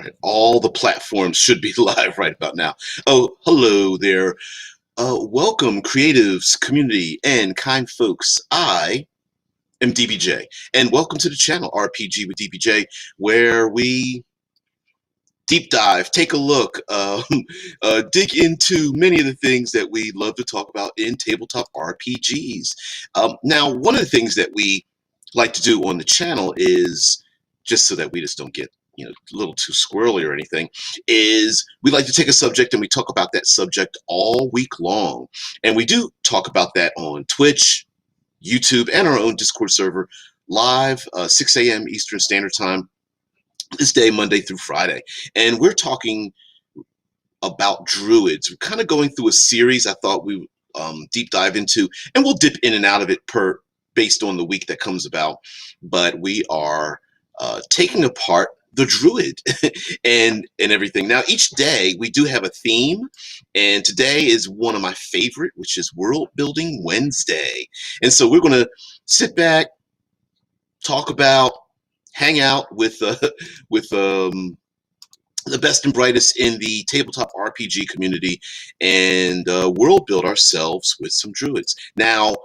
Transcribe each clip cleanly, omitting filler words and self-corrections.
right, all the platforms should be live right about now. Oh, hello there. Welcome, creatives, community, and kind folks. I am DBJ, and welcome to the channel RPG with DBJ, where we deep dive, take a look, dig into many of the things that we love to talk about in tabletop RPGs. Now, one of the things that we like to do on the channel is, just so that we just don't get a little too squirrely or anything, is we like to take a subject and we talk about that subject all week long. And we do talk about that on Twitch, YouTube, and our own Discord server live, 6 a.m. Eastern Standard Time, this day, Monday through Friday. And we're talking about druids. We're kind of going through a series I thought we would deep dive into, and we'll dip in and out of it based on the week that comes about. But we are taking apart the druid and everything. Now, each day we do have a theme, and today is one of my favorite, which is World Building Wednesday. And so we're going to sit back, talk about, hang out with the best and brightest in the tabletop RPG community, and world build ourselves with some druids. Now,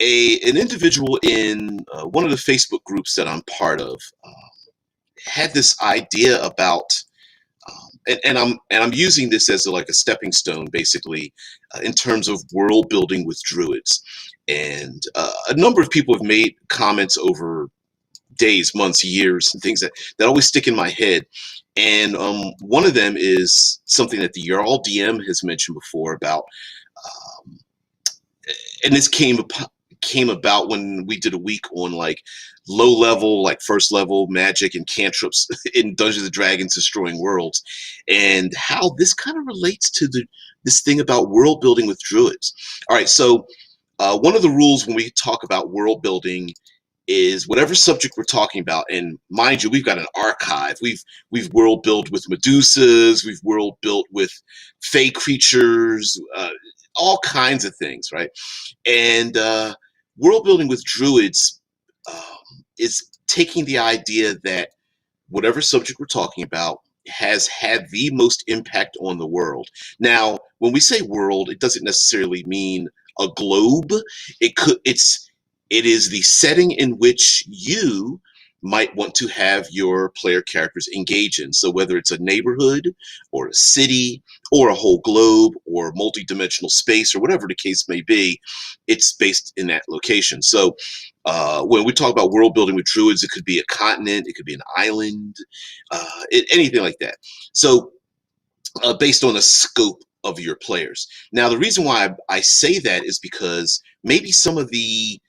an individual in one of the Facebook groups that I'm part of had this idea about, and I'm using this as like a stepping stone, basically, in terms of world building with druids. And a number of people have made comments over days, months, years, and things that always stick in my head. And one of them is something that the Jarl DM has mentioned before about, and this came about when we did a week on like low level, like first level magic and cantrips in Dungeons and Dragons Destroying Worlds, and how this kind of relates to this thing about world building with druids. All right, so one of the rules when we talk about world building is whatever subject we're talking about, and mind you, we've got an archive. We've world built with Medusas, we've world built with fey creatures, all kinds of things, right? And world building with druids is taking the idea that whatever subject we're talking about has had the most impact on the world. Now, when we say world, it doesn't necessarily mean a globe. It is the setting in which you might want to have your player characters engage in. So whether it's a neighborhood or a city or a whole globe or multi-dimensional space or whatever the case may be, it's based in that location. So when we talk about world building with druids, it could be a continent, it could be an island, anything like that. So based on the scope of your players. Now, the reason why I say that is because maybe some of the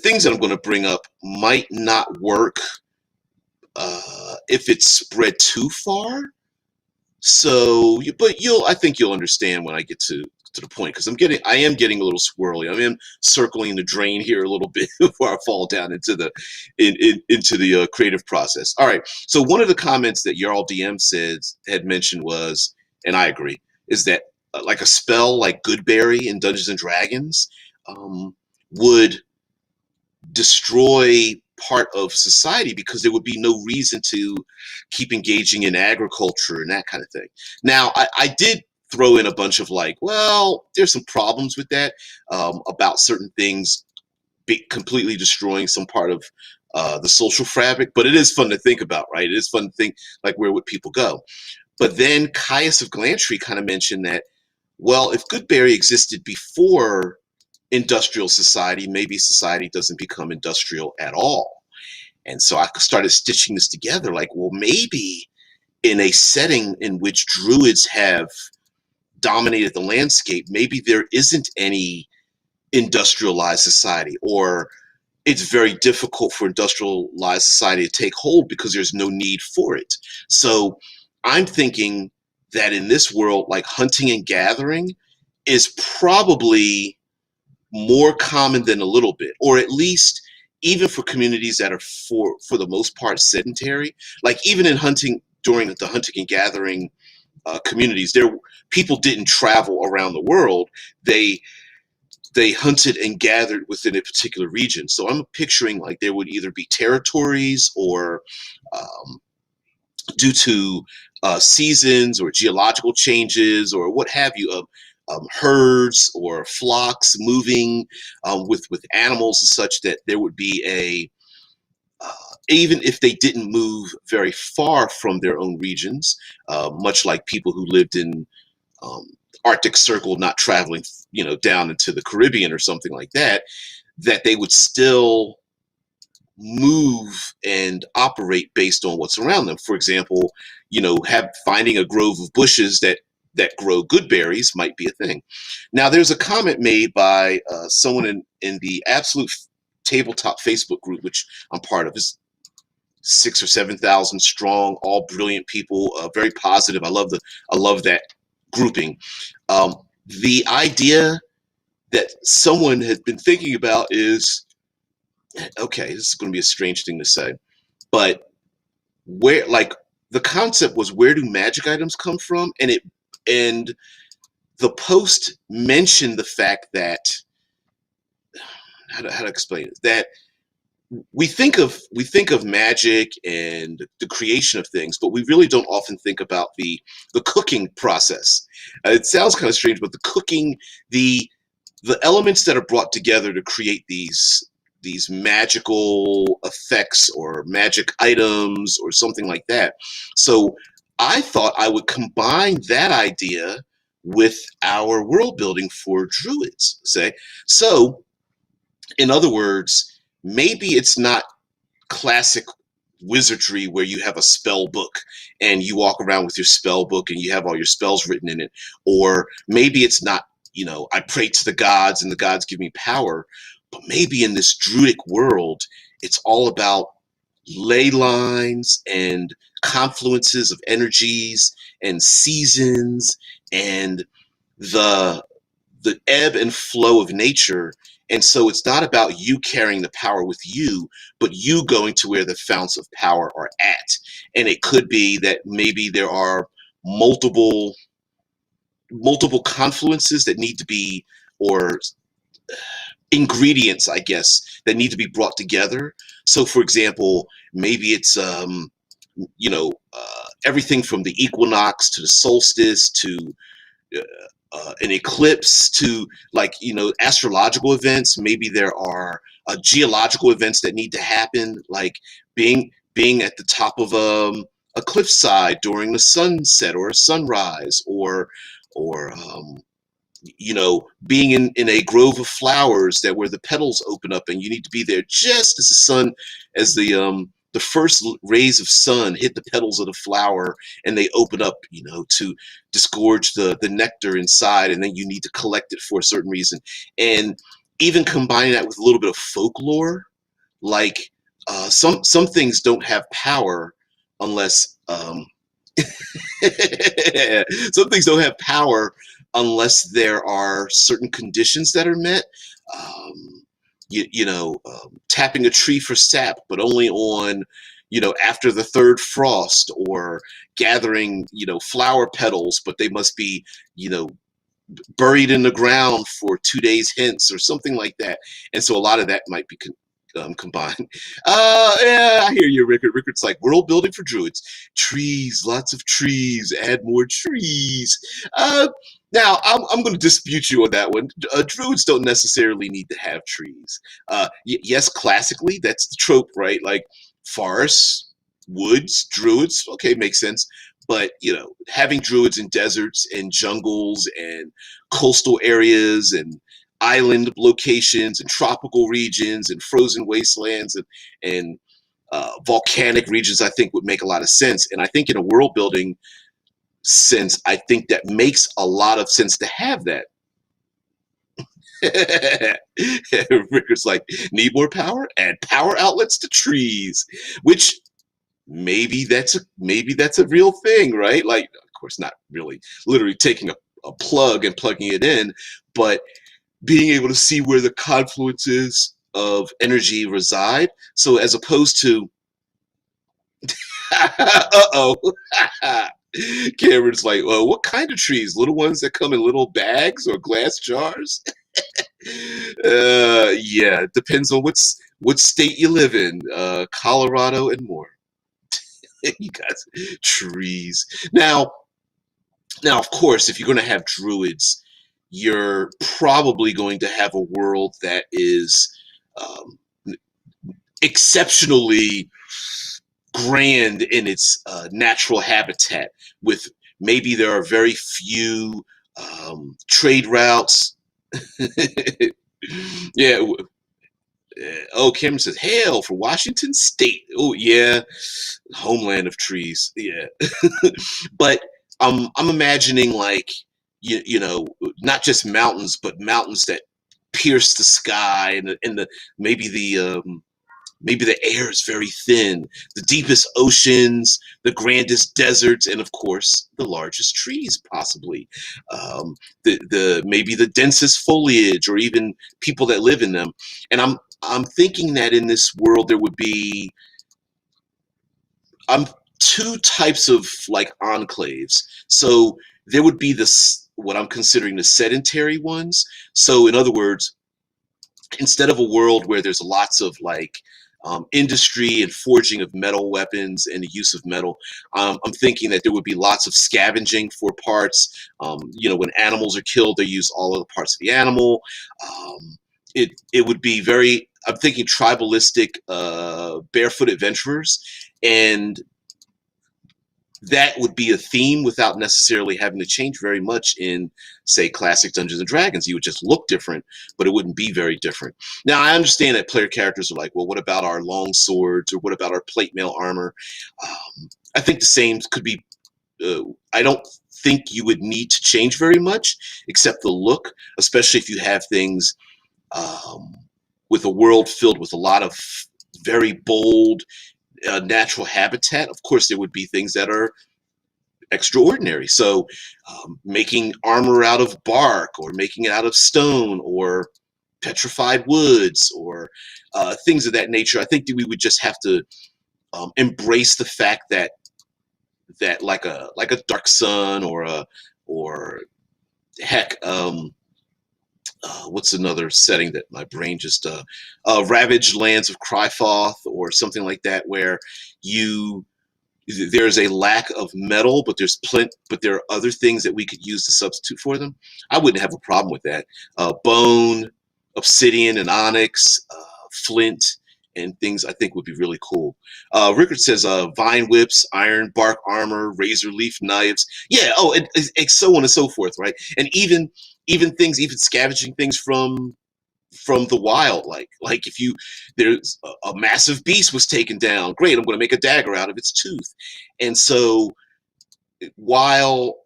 things that I'm going to bring up might not work if it's spread too far. So, but I think you'll understand when I get to the point, because I am getting a little squirrely. I am circling the drain here a little bit before I fall down into the creative process. All right. So one of the comments that Jarl DM had mentioned was, and I agree, is that like a spell like Goodberry in Dungeons and Dragons would destroy part of society because there would be no reason to keep engaging in agriculture and that kind of thing. Now, I did throw in a bunch of like, well, there's some problems with that, about certain things completely destroying some part of the social fabric, but it is fun to think about, right? It is fun to think, like, where would people go? But then Caius of Glantry kind of mentioned that, well, if Goodberry existed before industrial society, maybe society doesn't become industrial at all. And so I started stitching this together, like, well, maybe in a setting in which druids have dominated the landscape, maybe there isn't any industrialized society, or it's very difficult for industrialized society to take hold because there's no need for it. So I'm thinking that in this world, like, hunting and gathering is probably more common than a little bit, or at least even for communities that are for the most part sedentary. Like, even in hunting, during the hunting and gathering communities, people didn't travel around the world. They hunted and gathered within a particular region. So I'm picturing like there would either be territories or due to seasons or geological changes or what have you, of herds or flocks moving with animals and such, that there would be a even if they didn't move very far from their own regions, much like people who lived in um, Arctic Circle, not traveling, down into the Caribbean or something like that, that they would still move and operate based on what's around them. For example, have finding a grove of bushes that grow good berries might be a thing. Now, there's a comment made by someone in the Absolute Tabletop Facebook group, which I'm part of. Is 6 or 7,000 strong, all brilliant people, very positive. I love that grouping. The idea that someone had been thinking about is, okay, this is going to be a strange thing to say, but where, like, the concept was, where do magic items come from? And the post mentioned the fact that, how to explain it, that we think of magic and the creation of things, but we really don't often think about the cooking process. It sounds kind of strange, but the cooking, the the elements that are brought together to create these magical effects or magic items or something like that. So I thought I would combine that idea with our world building for druids, say. So, in other words, maybe it's not classic wizardry where you have a spell book and you walk around with your spell book and you have all your spells written in it. Or maybe it's not, I pray to the gods and the gods give me power. But maybe in this druidic world, it's all about ley lines and confluences of energies and seasons and the the ebb and flow of nature. And so it's not about you carrying the power with you, but you going to where the founts of power are at. And it could be that maybe there are multiple multiple confluences that need to be, or ingredients, I guess, that need to be brought together. So, for example, maybe it's everything from the equinox to the solstice to uh, an eclipse to, like, astrological events. Maybe there are geological events that need to happen, like being at the top of a cliffside during the sunset or a sunrise, or being in a grove of flowers that where the petals open up and you need to be there just as the first rays of sun hit the petals of the flower and they open up, to disgorge the nectar inside, and then you need to collect it for a certain reason. And even combining that with a little bit of folklore, like some things don't have power unless some things don't have power unless there are certain conditions that are met. Tapping a tree for sap, but only on, after the third frost, or gathering, flower petals, but they must be, you know, buried in the ground for 2 days hence, or something like that. And so a lot of that might be combined. Yeah, I hear you, Rickard. Rickard's like, world building for druids. Trees, lots of trees, add more trees. Now, I'm going to dispute you on that one. Druids don't necessarily need to have trees. Yes, classically, that's the trope, right? Like forests, woods, druids, okay, makes sense. But, having druids in deserts and jungles and coastal areas and island locations and tropical regions and frozen wastelands and volcanic regions, I think would make a lot of sense. And I think in a world building sense, I think that makes a lot of sense to have that. Ricker's like, need more power? Add power outlets to trees, which maybe that's a real thing, right? Like, of course, not really literally taking a plug and plugging it in, but being able to see where the confluences of energy reside. So as opposed to, uh-oh, Cameron's like, well, what kind of trees? Little ones that come in little bags or glass jars? Yeah, it depends on what state you live in, Colorado and more. You guys, trees. Now, of course, if you're going to have druids, you're probably going to have a world that is um, exceptionally grand in its natural habitat. With maybe there are very few trade routes. Yeah. Oh, Cameron says, "Hail for Washington State." Oh, yeah, homeland of trees. Yeah, but I'm imagining like you know not just mountains, but mountains that pierce the sky, and the maybe maybe the air is very thin, the deepest oceans, the grandest deserts, and of course the largest trees, possibly the maybe the densest foliage, or even people that live in them. And I'm thinking that in this world there would be I'm two types of like enclaves. So there would be this what I'm considering the sedentary ones. So in other words, instead of a world where there's lots of like industry and forging of metal weapons and the use of metal, I'm thinking that there would be lots of scavenging for parts. When animals are killed, they use all of the parts of the animal. It would be very. I'm thinking tribalistic, barefoot adventurers, and that would be a theme without necessarily having to change very much in, say, classic Dungeons and Dragons. You would just look different, but it wouldn't be very different. Now, I understand that player characters are like, well, what about our long swords, or what about our plate mail armor? I think the same could be. I don't think you would need to change very much, except the look, especially if you have things um, with a world filled with a lot of very bold natural habitat. Of course, there would be things that are extraordinary. So, making armor out of bark, or making it out of stone, or petrified woods, or things of that nature. I think that we would just have to embrace the fact that like a dark sun, or heck, what's another setting that my brain just ravaged lands of Cryfoth, or something like that, where you there's a lack of metal, but but there are other things that we could use to substitute for them. I wouldn't have a problem with that. Bone, obsidian, and onyx, flint, and things I think would be really cool. Rickard says vine whips, iron bark armor, razor leaf knives. Yeah. Oh, and so on and so forth, right? And even things, even scavenging things from the wild, like if you there's a massive beast was taken down, great, I'm going to make a dagger out of its tooth. And so, while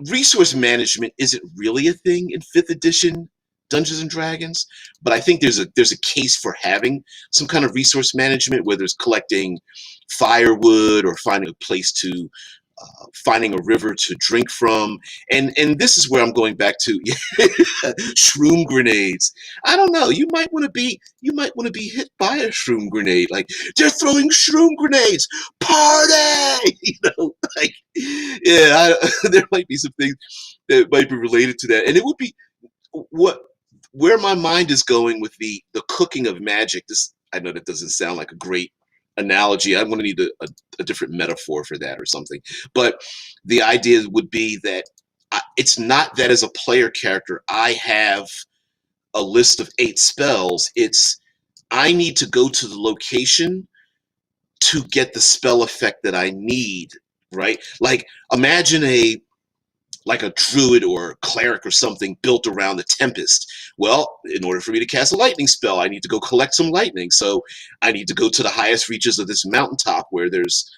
resource management isn't really a thing in 5th edition Dungeons and Dragons, but I think there's a case for having some kind of resource management, whether it's collecting firewood, or finding a place to finding a river to drink from. And this is where I'm going back to shroom grenades. I don't know. You might want to be hit by a shroom grenade. Like, they're throwing shroom grenades. Party! Like, yeah, there might be some things that might be related to that, and it would be what where my mind is going with the cooking of magic. This, I know that doesn't sound like a great analogy. I'm going to need a different metaphor for that or something. But the idea would be that it's not that as a player character I have a list of 8 spells. It's I need to go to the location to get the spell effect that I need, right? Like, imagine a druid or a cleric or something built around the tempest. Well, in order for me to cast a lightning spell, I need to go collect some lightning. So I need to go to the highest reaches of this mountaintop where there's,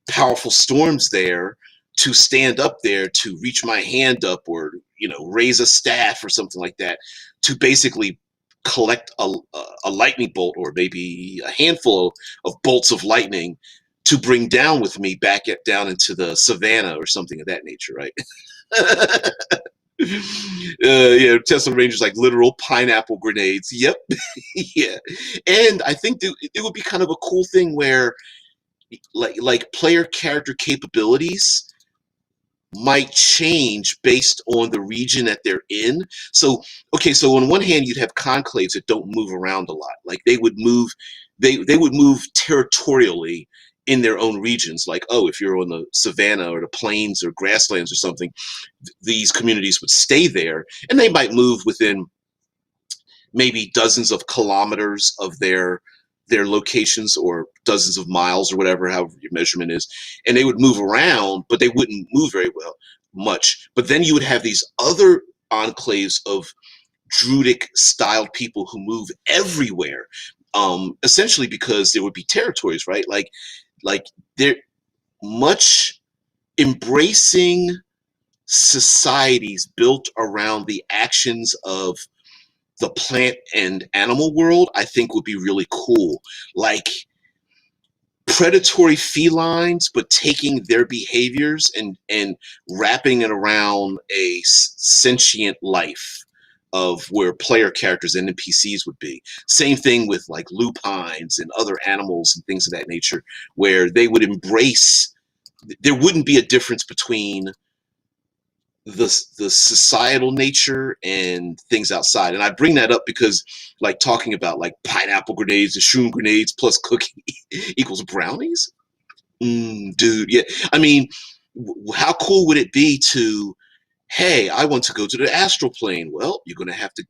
powerful storms there, to stand up there, to reach my hand up, or, raise a staff or something like that, to basically collect a lightning bolt, or maybe a handful of bolts of lightning, to bring down with me down into the savannah or something of that nature, right? Yeah, Tesla Rangers like literal pineapple grenades. Yep. Yeah. And I think that it would be kind of a cool thing where like player character capabilities might change based on the region that they're in. So, okay, so on one hand, you'd have conclaves that don't move around a lot. Like, they would move territorially in their own regions. Like, oh, if you're on the savannah or the plains or grasslands or something, these communities would stay there, and they might move within maybe dozens of kilometers of their locations, or dozens of miles, or whatever, however your measurement is, and they would move around, but they wouldn't move very well much. But then you would have these other enclaves of Druidic styled people who move everywhere, essentially because there would be territories, right? Like they're much embracing societies built around the actions of the plant and animal world, I think would be really cool. Like predatory felines, but taking their behaviors and wrapping it around a sentient life of where player characters and NPCs would be. Same thing with like lupines and other animals and things of that nature, where they would embrace. There wouldn't be a difference between the societal nature and things outside. And I bring that up because, like, talking about like pineapple grenades and shroom grenades plus cooking equals brownies. Dude, yeah. I mean, how cool would it be to, hey, I want to go to the astral plane. Well, you're gonna have to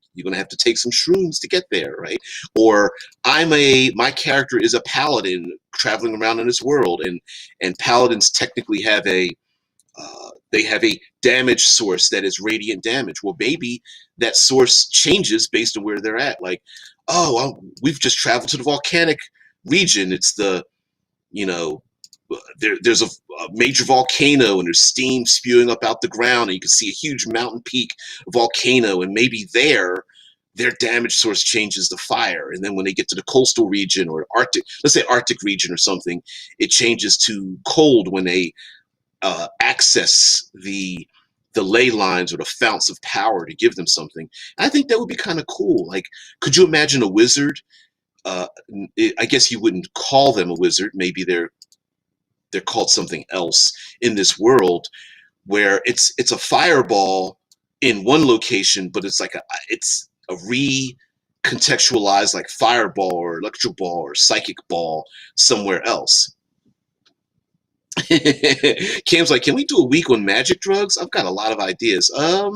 take some shrooms to get there, right? Or my character is a paladin traveling around in this world, and paladins technically have a damage source that is radiant damage. Well, maybe that source changes based on where they're at. Like, oh, well, we've just traveled to the volcanic region. It's the, you know, there's a major volcano and there's steam spewing up out the ground, and you can see a huge mountain peak volcano, and maybe their damage source changes the fire. And then when they get to the coastal region or Arctic, let's say Arctic region or something, it changes to cold when they access the ley lines or the founts of power to give them something. I think that would be kind of cool. Like, could you imagine a wizard? Uh, I guess you wouldn't call them a wizard. Maybe they're called something else in this world, where it's a fireball in one location, but it's a recontextualized like fireball or electro ball or psychic ball somewhere else. Cam's like, can we do a week on magic drugs? I've got a lot of ideas. I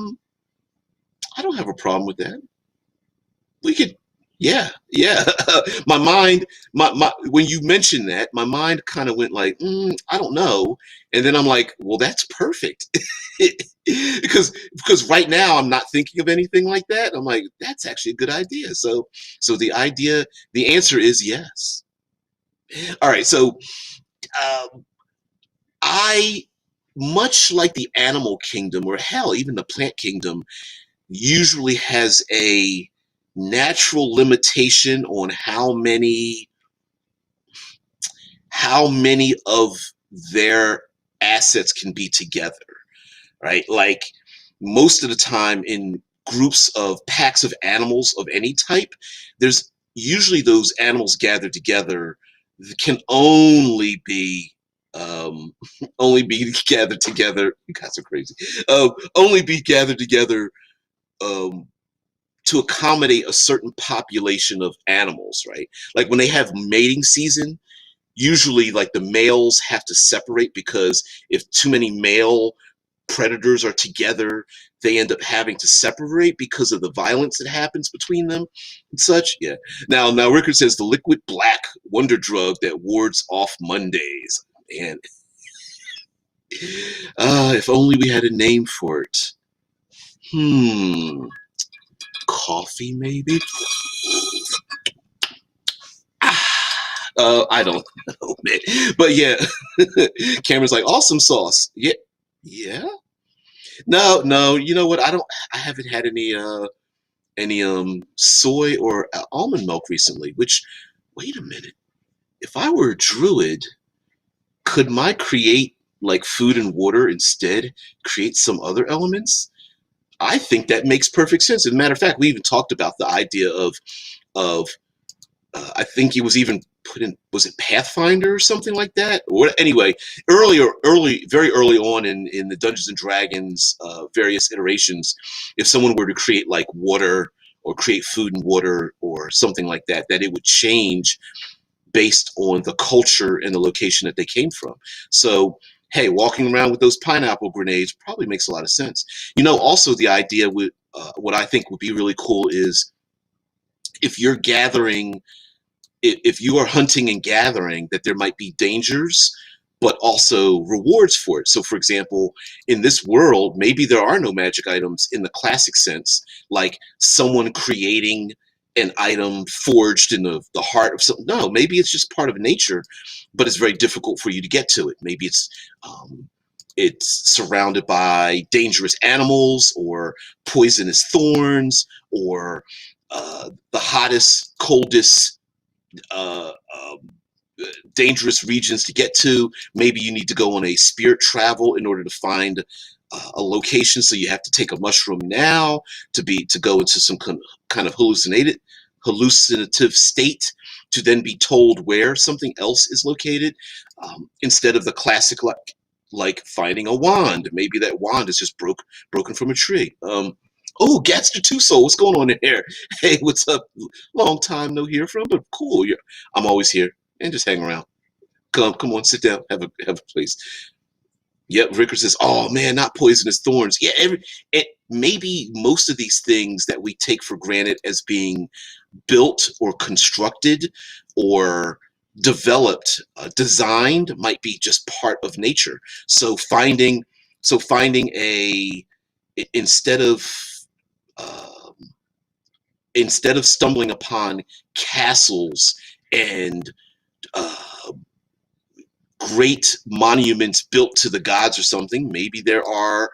don't have a problem with that. We could, yeah, yeah. My mind, my when you mentioned that, my mind kind of went like, I don't know, and then I'm like, well, that's perfect, because right now I'm not thinking of anything like that. I'm like, that's actually a good idea. So the answer is yes. All right, so. Um, I, much like the animal kingdom, or hell, even the plant kingdom, usually has a natural limitation on how many of their assets can be together, right? Like most of the time in groups of packs of animals of any type, there's usually those animals gathered together that can only be gathered together. You guys are crazy. Only be gathered together um, to accommodate a certain population of animals, right? Like when they have mating season, usually like the males have to separate, because if too many male predators are together, they end up having to separate because of the violence that happens between them and such. Yeah. Now Rickard says the liquid black wonder drug that wards off Mondays. And if only we had a name for it. Coffee, maybe? I don't know, man. But yeah, Cameron's like, awesome sauce. Yeah, yeah. No. You know what? I haven't had any soy or almond milk recently. Which, wait a minute. If I were a druid, could my create like food and water instead create some other elements? I think that makes perfect sense. As a matter of fact, we even talked about the idea of I think it was even put in, was it Pathfinder or something like that? Or anyway, very early on in the Dungeons and Dragons various iterations, if someone were to create like water or create food and water or something like that, that it would change based on the culture and the location that they came from. So, hey, walking around with those pineapple grenades probably makes a lot of sense. Also the idea with what I think would be really cool is if you're gathering, if you are hunting and gathering, that there might be dangers, but also rewards for it. So, for example, in this world, maybe there are no magic items in the classic sense, like someone creating an item forged in the heart of something. No, maybe it's just part of nature, but it's very difficult for you to get to it. Maybe it's surrounded by dangerous animals or poisonous thorns or the hottest, coldest, uh, um, dangerous regions to get to. Maybe you need to go on a spirit travel in order to find a location, so you have to take a mushroom now to go into some kind of hallucinative state to then be told where something else is located, instead of the classic like finding a wand. Maybe that wand is just broken from a tree. Oh, Gaster Two Soul, what's going on in here? Hey, what's up? Long time no hear from, but cool. I'm always here, and just hang around. Come on, sit down, have a place. Yep, Ricker says, "Oh man, not poisonous thorns." Yeah, maybe most of these things that we take for granted as being built or constructed or developed, designed, might be just part of nature. So finding a instead of um, instead of stumbling upon castles and uh, great monuments built to the gods or something, maybe there are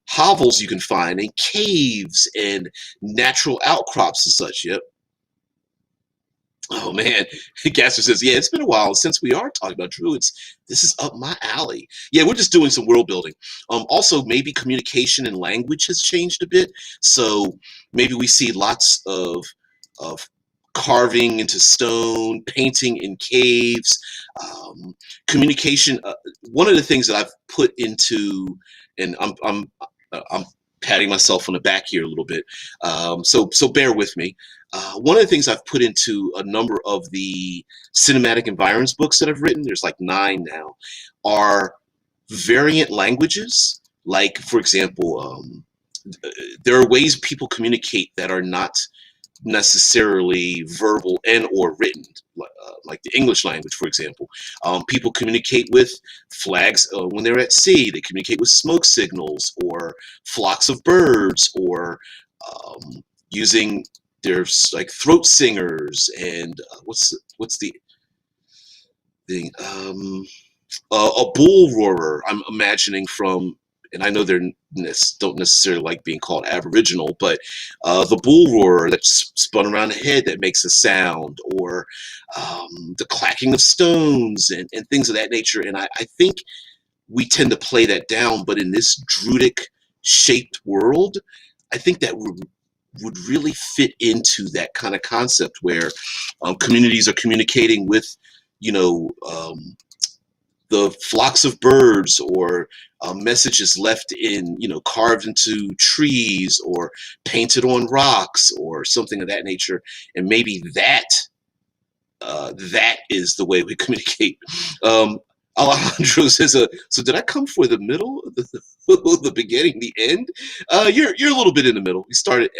hovels you can find and caves and natural outcrops and such. Yep. Oh man, Gaster says, yeah, it's been a while since we are talking about druids. This is up my alley. Yeah, we're just doing some world building. Also, maybe communication and language has changed a bit. So maybe we see lots of carving into stone, painting in caves, communication. One of the things that I've put into, and I'm patting myself on the back here a little bit. So bear with me. One of the things I've put into a number of the cinematic environments books that I've written, there's like 9 now, are variant languages. Like, for example, there are ways people communicate that are not necessarily verbal and or written, like the English language, for example. People communicate with flags when they're at sea. They communicate with smoke signals or flocks of birds, or using there's like throat singers and what's the thing? A bull roarer, I'm imagining from, and I know don't necessarily like being called Aboriginal, but the bull roarer that's spun around the head that makes a sound, or the clacking of stones and things of that nature. And I think we tend to play that down, but in this Druidic shaped world, I think that would really fit into that kind of concept where communities are communicating with, you know, the flocks of birds, or messages left in, carved into trees or painted on rocks or something of that nature. And maybe that is the way we communicate. Alejandro says, so did I come for the middle, the beginning, the end? You're a little bit in the middle. We started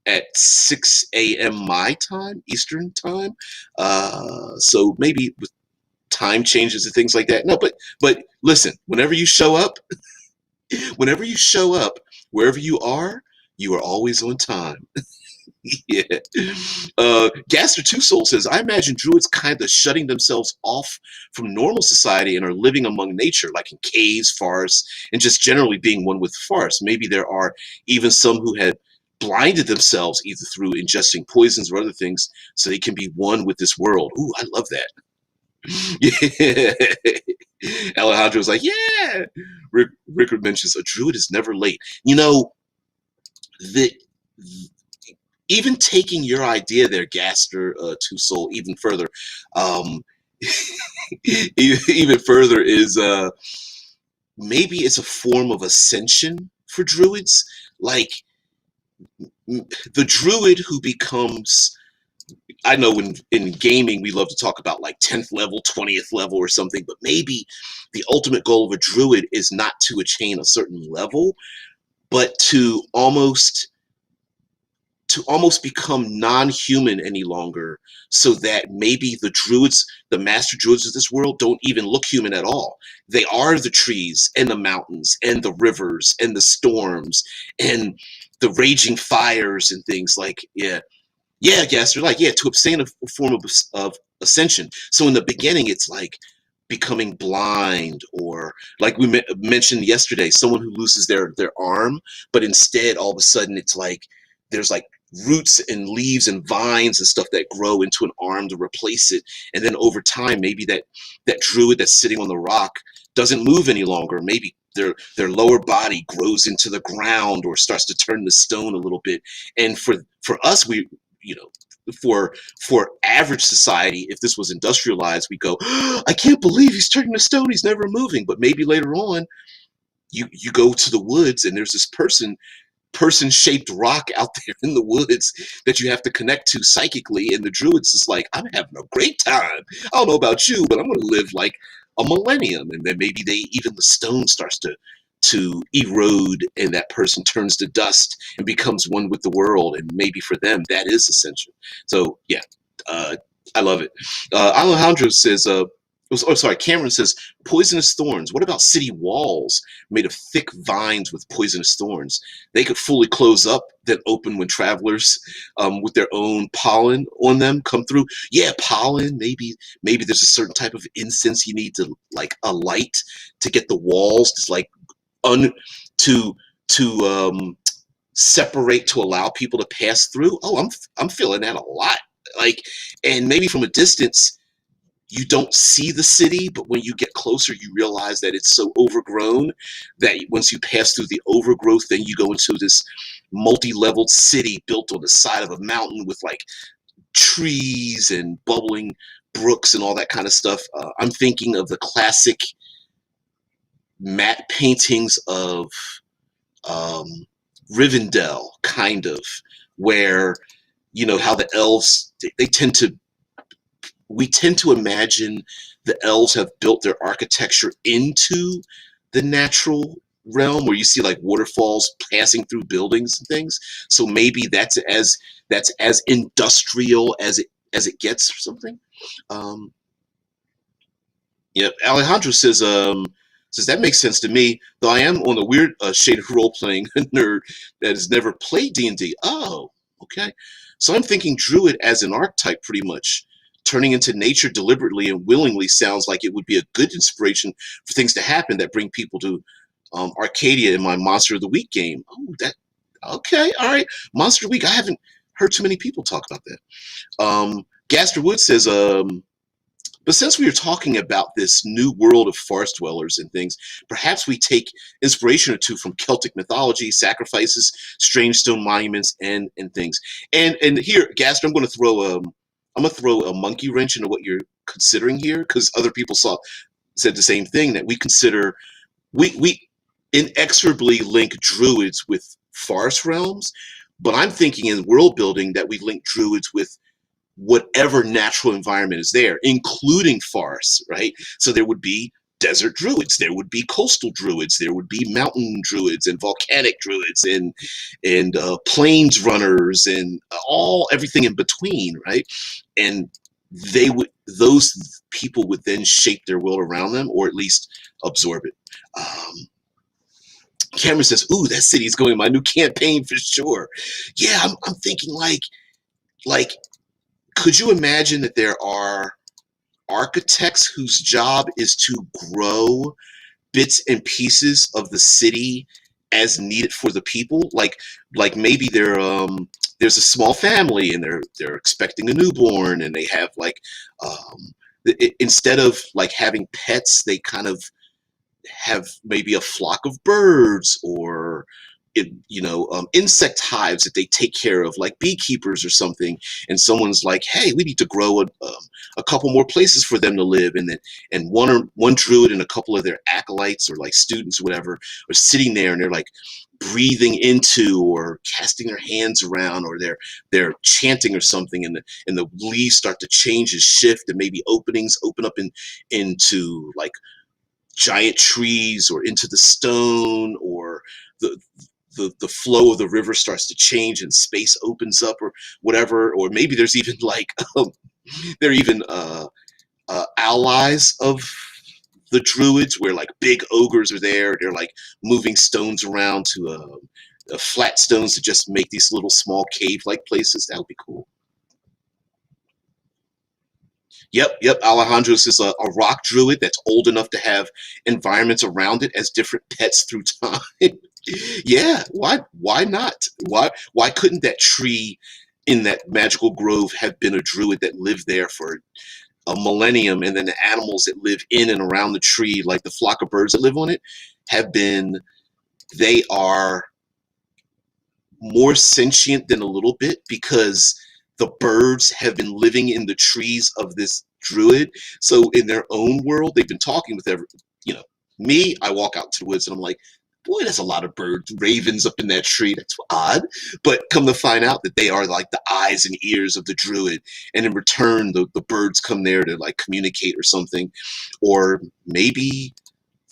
at 6 a.m. my time, Eastern time. So maybe with time changes and things like that. No, but listen, whenever you show up, wherever you are always on time. Yeah. Gaster Two Soul says, I imagine druids kind of shutting themselves off from normal society and are living among nature, like in caves, forests, and just generally being one with the forest. Maybe there are even some who had blinded themselves either through ingesting poisons or other things, so they can be one with this world. Ooh, I love that. Yeah. Alejandro's like, yeah. Rickard mentions a druid is never late. The even taking your idea there, Gaster Two Soul, even further, even further is maybe it's a form of ascension for druids, like the druid who becomes I know in gaming we love to talk about like 10th level, 20th level or something, but maybe the ultimate goal of a druid is not to attain a certain level, but to almost become non-human any longer, so that maybe the master druids of this world don't even look human at all. They are the trees and the mountains and the rivers and the storms and the raging fires and things like, yeah. Yeah, yes, they're like, yeah, to abstain of a form of ascension. So in the beginning, it's like becoming blind, or like we mentioned yesterday, someone who loses their arm, but instead all of a sudden it's like there's like roots and leaves and vines and stuff that grow into an arm to replace it. And then over time, maybe that druid that's sitting on the rock doesn't move any longer. Maybe their lower body grows into the ground or starts to turn to stone a little bit. And for us, we you know for average society, if this was industrialized, we go, oh, I can't believe he's turning to stone, he's never moving. But maybe later on, you go to the woods and there's this person-shaped rock out there in the woods that you have to connect to psychically, and the druid's is like, I'm having a great time. I don't know about you, but I'm going to live like a millennium. And then maybe even the stone starts to erode, and that person turns to dust and becomes one with the world, and maybe for them that is essential. So yeah, uh, I love it. Alejandro says, sorry, Cameron says, poisonous thorns. What about city walls made of thick vines with poisonous thorns? They could fully close up, then open when travelers with their own pollen on them come through. Yeah, pollen. Maybe there's a certain type of incense you need to like alight to get the walls to like un to separate, to allow people to pass through. Oh, I'm feeling that a lot. Like, and maybe from a distance you don't see the city, but when you get closer, you realize that it's so overgrown that once you pass through the overgrowth, then you go into this multi-leveled city built on the side of a mountain with like trees and bubbling brooks and all that kind of stuff. I'm thinking of the classic matte paintings of um, Rivendell, kind of, where how the elves, they tend to we tend to imagine the elves have built their architecture into the natural realm, where you see like waterfalls passing through buildings and things. So maybe that's as industrial as it gets or something. Um, yeah, Alejandro says that makes sense to me, though I am on a weird shade of role playing nerd that has never played D&D. Oh, okay. So I'm thinking druid as an archetype, pretty much. Turning into nature deliberately and willingly sounds like it would be a good inspiration for things to happen that bring people to Arcadia in my Monster of the Week game. Oh, that okay, all right. Monster of the Week. I haven't heard too many people talk about that. Gaster Wood says, but since we are talking about this new world of forest dwellers and things, perhaps we take inspiration or two from Celtic mythology, sacrifices, strange stone monuments, and things. And here, Gaster, I'm gonna throw a monkey wrench into what you're considering here, because other people said the same thing, that we inexorably link druids with forest realms, but I'm thinking in world building that we link druids with whatever natural environment is there, including forests, right? So there would be desert druids, there would be coastal druids, there would be mountain druids and volcanic druids and plains runners and everything in between, right? And those people would then shape their world around them, or at least absorb it. Cameron says, "Ooh, that city's going in my new campaign for sure." Yeah, I'm thinking like could you imagine that there are architects whose job is to grow bits and pieces of the city as needed for the people? Like maybe there's a small family and they're expecting a newborn, and they have like instead of like having pets, they kind of have maybe a flock of birds, insect hives that they take care of, like beekeepers or something. And someone's like, hey, we need to grow a couple more places for them to live. And then one druid and a couple of their acolytes or like students or whatever are sitting there, and they're like breathing into or casting their hands around, or they're chanting or something, and the leaves start to change and shift, and maybe openings open up into like giant trees or into the stone, or the flow of the river starts to change and space opens up or whatever. Or maybe there's even like they're even allies of the druids, where like big ogres are there. They're like moving stones around to flat stones to just make these little small cave like places. That would be cool. Yep. Alejandro's is a rock druid that's old enough to have environments around it as different pets through time. Yeah, why not? Why couldn't that tree in that magical grove have been a druid that lived there for a millennium, and then the animals that live in and around the tree, like the flock of birds that live on it, they are more sentient than a little bit, because the birds have been living in the trees of this druid. So in their own world, they've been talking with me. I walk out to the woods and I'm like, boy, there's a lot of birds, ravens up in that tree. That's odd. But come to find out that they are like the eyes and ears of the druid. And in return, the birds come there to like communicate or something. Or maybe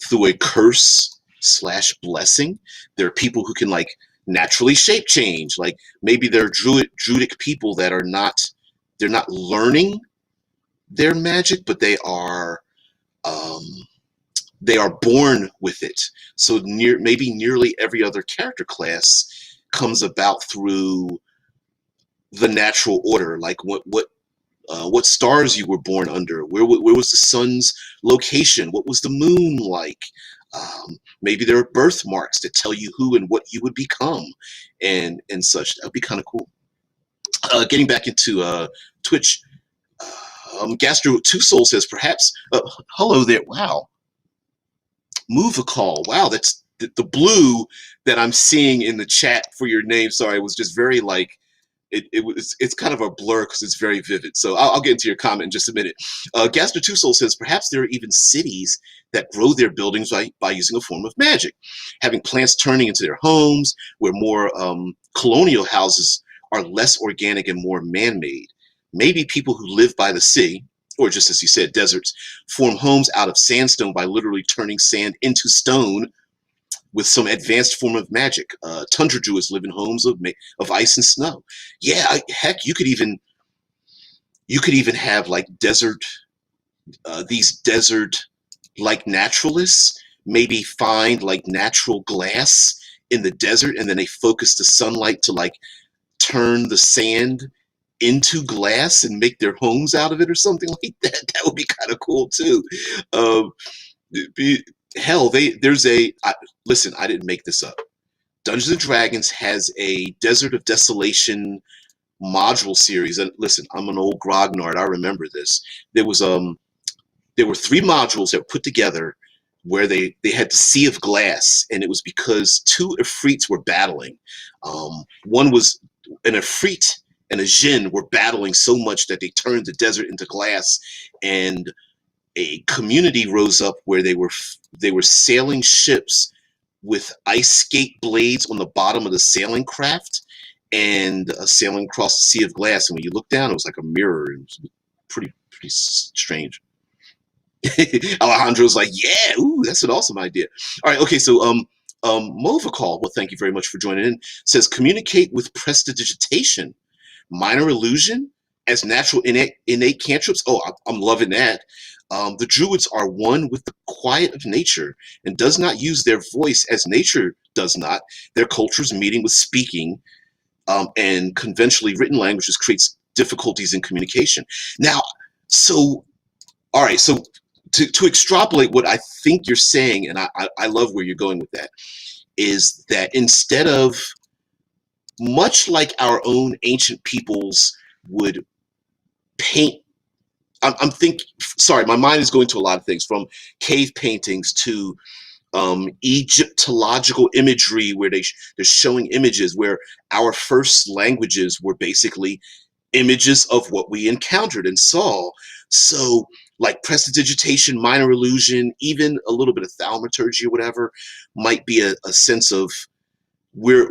through a curse / blessing, there are people who can like naturally shape change. Like maybe there are druidic people that they're not learning their magic, but um, they are born with it. So maybe nearly every other character class comes about through the natural order, like what stars you were born under, where was the sun's location, what was the moon like. Maybe there are birthmarks that tell you who and what you would become, and such. That would be kind of cool. Getting back into Twitch, Gastro Two Soul says perhaps. Hello there. Wow. Move a call. Wow, that's the blue that I'm seeing in the chat for your name. Sorry, it was just very like it's kind of a blur because it's very vivid. So I'll get into your comment in just a minute. Gaster Two Soul says perhaps there are even cities that grow their buildings by using a form of magic, having plants turning into their homes, where more colonial houses are less organic and more man-made. Maybe people who live by the sea, or just as you said, deserts, form homes out of sandstone by literally turning sand into stone with some advanced form of magic. Tundra druids live in homes of ice and snow. Yeah, heck, you could even have like these desert like naturalists maybe find like natural glass in the desert, and then they focus the sunlight to like turn the sand into glass and make their homes out of it or something like that. That would be kind of cool too. Um, Hell, listen, I didn't make this up. Dungeons and Dragons has a Desert of Desolation module series. And listen, I'm an old grognard. I remember this. There were 3 modules that were put together where they had the Sea of Glass, and it was because 2 Ifrits were battling. One was an Ifrit and a Jinn were battling so much that they turned the desert into glass, and a community rose up where they were sailing ships with ice skate blades on the bottom of the sailing craft, and sailing across the Sea of Glass. And when you look down, it was like a mirror. It was pretty strange. Alejandro's like, yeah, ooh, that's an awesome idea. All right, okay, so Movacall, well, thank you very much for joining in, says communicate with prestidigitation, minor illusion as natural innate cantrips. Oh, I'm loving that. The druids are one with the quiet of nature and does not use their voice as nature does not. Their culture's meeting with speaking, and conventionally written languages creates difficulties in communication. Now, so, all right, so to extrapolate what I think you're saying, and I love where you're going with that, is that instead of, much like our own ancient peoples would paint, I'm thinking, sorry, my mind is going to a lot of things, from cave paintings to Egyptological imagery where they're showing images where our first languages were basically images of what we encountered and saw. So like prestidigitation, minor illusion, even a little bit of thaumaturgy or whatever might be a sense of we're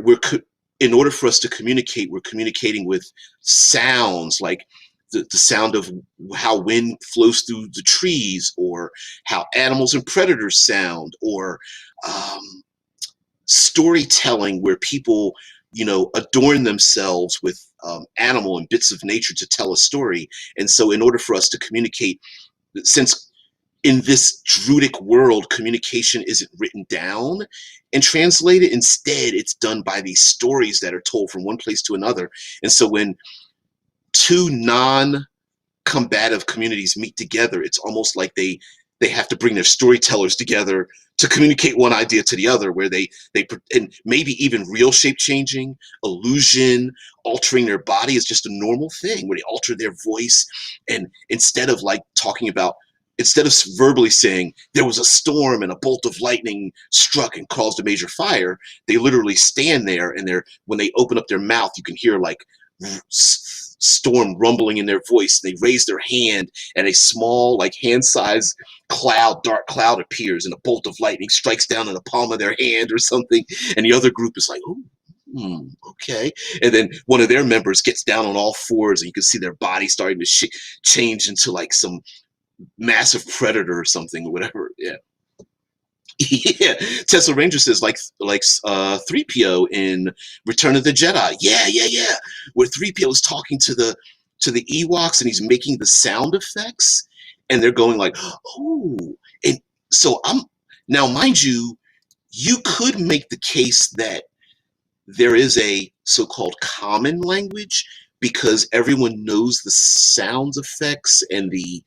in order for us to communicate, we're communicating with sounds like the sound of how wind flows through the trees, or how animals and predators sound, or um, storytelling where people, adorn themselves with animal and bits of nature to tell a story. And so in order for us to communicate, since in this Druidic world, communication isn't written down and translated. Instead, it's done by these stories that are told from one place to another. And so when two non-combative communities meet together, it's almost like they have to bring their storytellers together to communicate one idea to the other, where and maybe even real shape changing, illusion, altering their body is just a normal thing, where they alter their voice. And instead of verbally saying there was a storm and a bolt of lightning struck and caused a major fire, they literally stand there, and when they open up their mouth, you can hear like storm rumbling in their voice. They raise their hand, and a small, like hand-sized dark cloud appears, and a bolt of lightning strikes down in the palm of their hand or something. And the other group is like, "Oh, okay." And then one of their members gets down on all fours, and you can see their body starting to change into like some massive predator or something, or whatever. Yeah. Yeah. Tesla Ranger says like 3PO in Return of the Jedi. Yeah. Where 3PO is talking to the Ewoks, and he's making the sound effects, and they're going like, "Oh." And so now, mind you, you could make the case that there is a so-called common language, because everyone knows the sound effects and the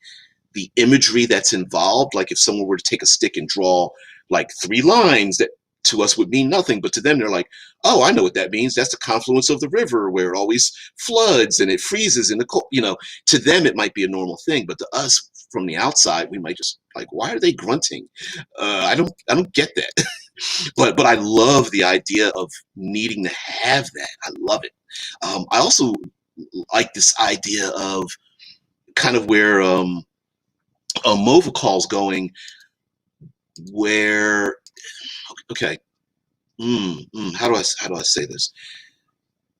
imagery that's involved. Like if someone were to take a stick and draw like 3 lines that to us would mean nothing, but to them they're like, "Oh, I know what that means. That's the confluence of the river where it always floods and it freezes in the cold." To them it might be a normal thing, but to us from the outside, we might just like, "Why are they grunting? I don't get that." But I love the idea of needing to have that. I love it. I also like this idea of kind of where Movical's going, where okay, how do I say this?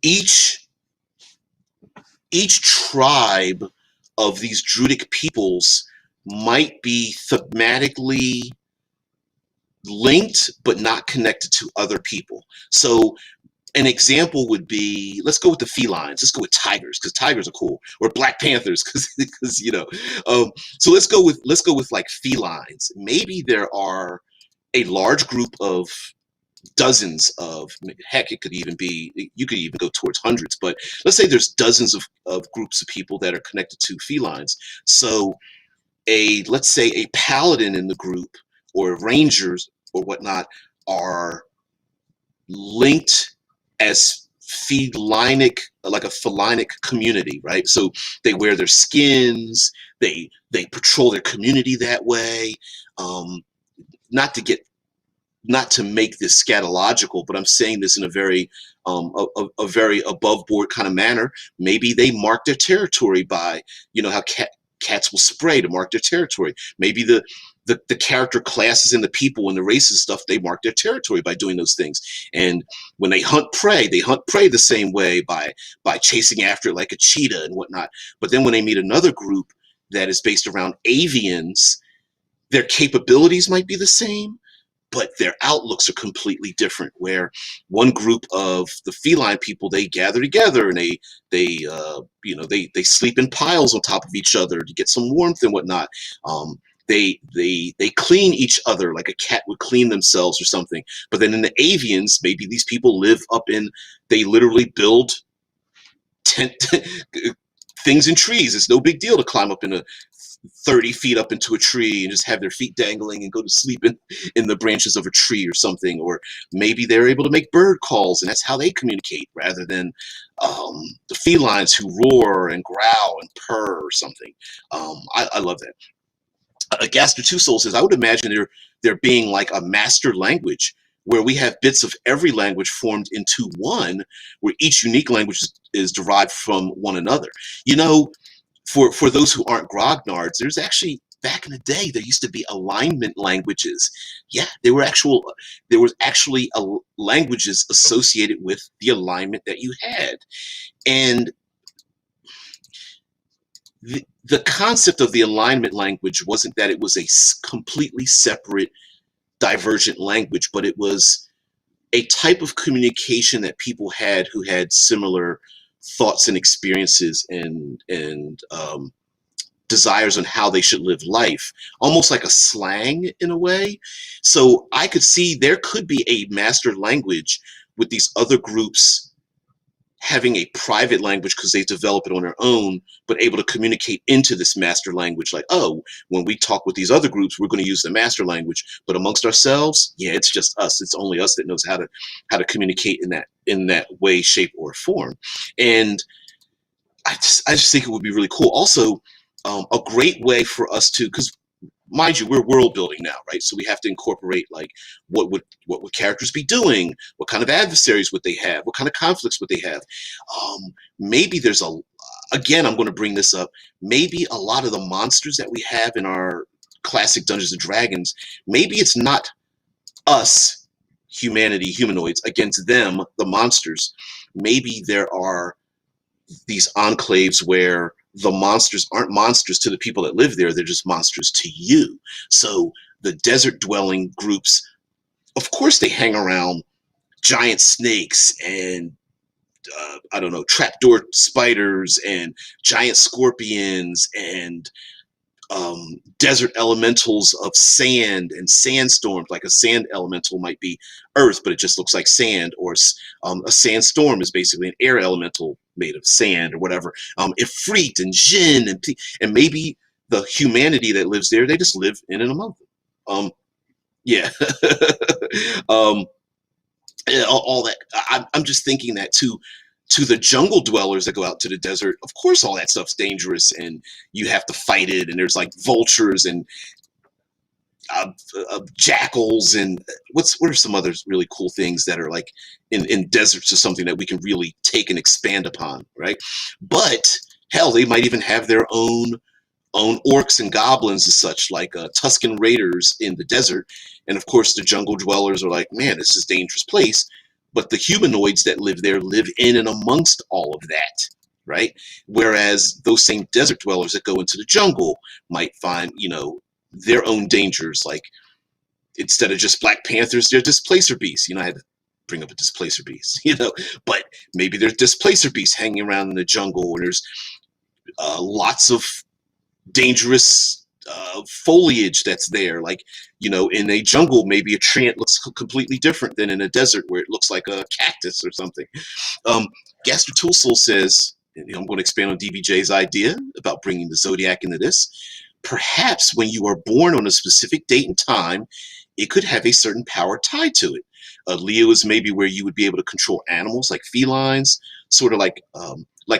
Each tribe of these Druidic peoples might be thematically linked but not connected to other people. So an example would be, let's go with the felines. Let's go with tigers, because tigers are cool, or Black Panthers, because so let's go with like felines. Maybe there are a large group of dozens of, heck, it could even be, you could even go towards hundreds, but let's say there's dozens of groups of people that are connected to felines. So let's say a paladin in the group, or rangers or whatnot, are linked as felinic, like a felinic community, right? So they wear their skins, they patrol their community that way. Not to make this scatological, but I'm saying this in a very very above board kind of manner. Maybe they mark their territory by, how cats will spray to mark their territory. Maybe the character classes and the people and the races stuff, they mark their territory by doing those things. And when they hunt prey the same way, by chasing after it like a cheetah and whatnot. But then when they meet another group that is based around avians, their capabilities might be the same, but their outlooks are completely different. Where one group of the feline people, they gather together, and they sleep in piles on top of each other to get some warmth and whatnot. They clean each other like a cat would clean themselves or something. But then in the avians, maybe these people they literally build tent things in trees. It's no big deal to climb up 30 feet up into a tree and just have their feet dangling and go to sleep in the branches of a tree or something. Or maybe they're able to make bird calls, and that's how they communicate, rather than the felines who roar and growl and purr or something. I love that. Gaster Two Soul says, I would imagine there being like a master language where we have bits of every language formed into one, where each unique language is derived from one another. You know, for those who aren't grognards, there's actually back in the day there used to be alignment languages. Yeah, there was actually languages associated with the alignment that you had, and the concept of the alignment language wasn't that it was a completely separate divergent language, but it was a type of communication that people had who had similar thoughts and experiences and desires on how they should live life, almost like a slang in a way. So I could see there could be a master language with these other groups having a private language because they develop it on their own, but able to communicate into this master language. Like, oh, when we talk with these other groups, we're going to use the master language, but amongst ourselves, yeah, it's just us. It's only us that knows how to communicate in that way, shape, or form. And I just think it would be really cool. Also, a great way for us to, because mind you, we're world building now, right? So we have to incorporate like what would characters be doing? What kind of adversaries would they have? What kind of conflicts would they have? Maybe there's again, I'm going to bring this up. Maybe a lot of the monsters that we have in our classic Dungeons and Dragons, maybe it's not us, humanity, humanoids, against them, the monsters. Maybe there are these enclaves where the monsters aren't monsters to the people that live there, they're just monsters to you. So the desert dwelling groups, of course, they hang around giant snakes and I don't know, trapdoor spiders and giant scorpions and desert elementals of sand and sandstorms. Like a sand elemental might be earth, but it just looks like sand, or a sandstorm is basically an air elemental made of sand or whatever. Ifrit and Jinn and maybe the humanity that lives there, they just live in and among them. Yeah. um, all that. I'm just thinking that to the jungle dwellers that go out to the desert, of course all that stuff's dangerous and you have to fight it, and there's like vultures and jackals and what are some other really cool things that are like in deserts or something that we can really take and expand upon, right? But hell, they might even have their own orcs and goblins and such, like Tuscan raiders in the desert. And of course the jungle dwellers are like, man, this is a dangerous place. But the humanoids that live there live in and amongst all of that, right? Whereas those same desert dwellers that go into the jungle might find, their own dangers. Like instead of just Black Panthers, they're displacer beasts. I had to bring up a displacer beast, but maybe there's displacer beasts hanging around in the jungle, or there's lots of dangerous foliage that's there. Like, in a jungle, maybe a tree looks completely different than in a desert where it looks like a cactus or something. Gaster Toolsoul says, and I'm going to expand on DBJ's idea about bringing the Zodiac into this. Perhaps when you are born on a specific date and time, it could have a certain power tied to it. Leo is maybe where you would be able to control animals like felines, sort of like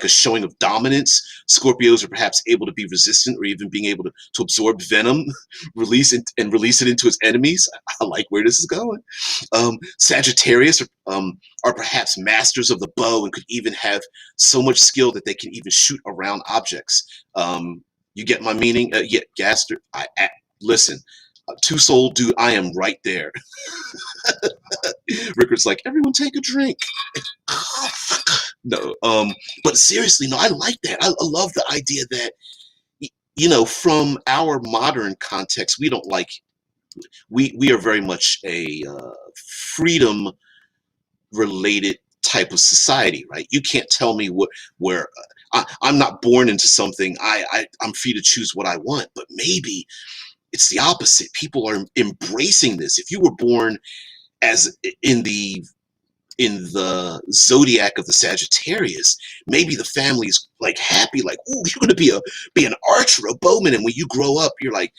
a showing of dominance. Scorpios are perhaps able to be resistant or even being able to absorb venom, release it into its enemies. I like where this is going. Sagittarius are perhaps masters of the bow and could even have so much skill that they can even shoot around objects. You get my meaning? Yeah, Gaster, listen. Two-Soul, dude, I am right there. Rickard's like, everyone take a drink. No, but seriously, no, I like that. I love the idea that, from our modern context, we don't like, we are very much a freedom related type of society, right? You can't tell me where I'm not born into something. I'm free to choose what I want, but maybe it's the opposite. People are embracing this. If you were born as in the zodiac of the Sagittarius, maybe the family's like happy, like, oh, you're gonna be an archer, a bowman, and when you grow up, you're like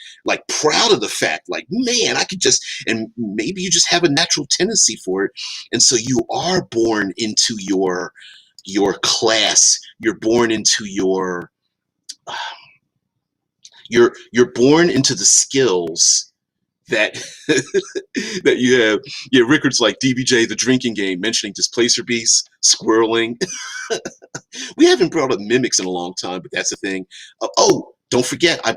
proud of the fact, like, man, I could just, and maybe you just have a natural tendency for it, and so you are born into your class, you're born into your you're born into the skills that that you have. Yeah, Rickard's like DBJ, the drinking game, mentioning displacer beasts, squirreling. We haven't brought up mimics in a long time, but that's a thing. Oh, don't forget, I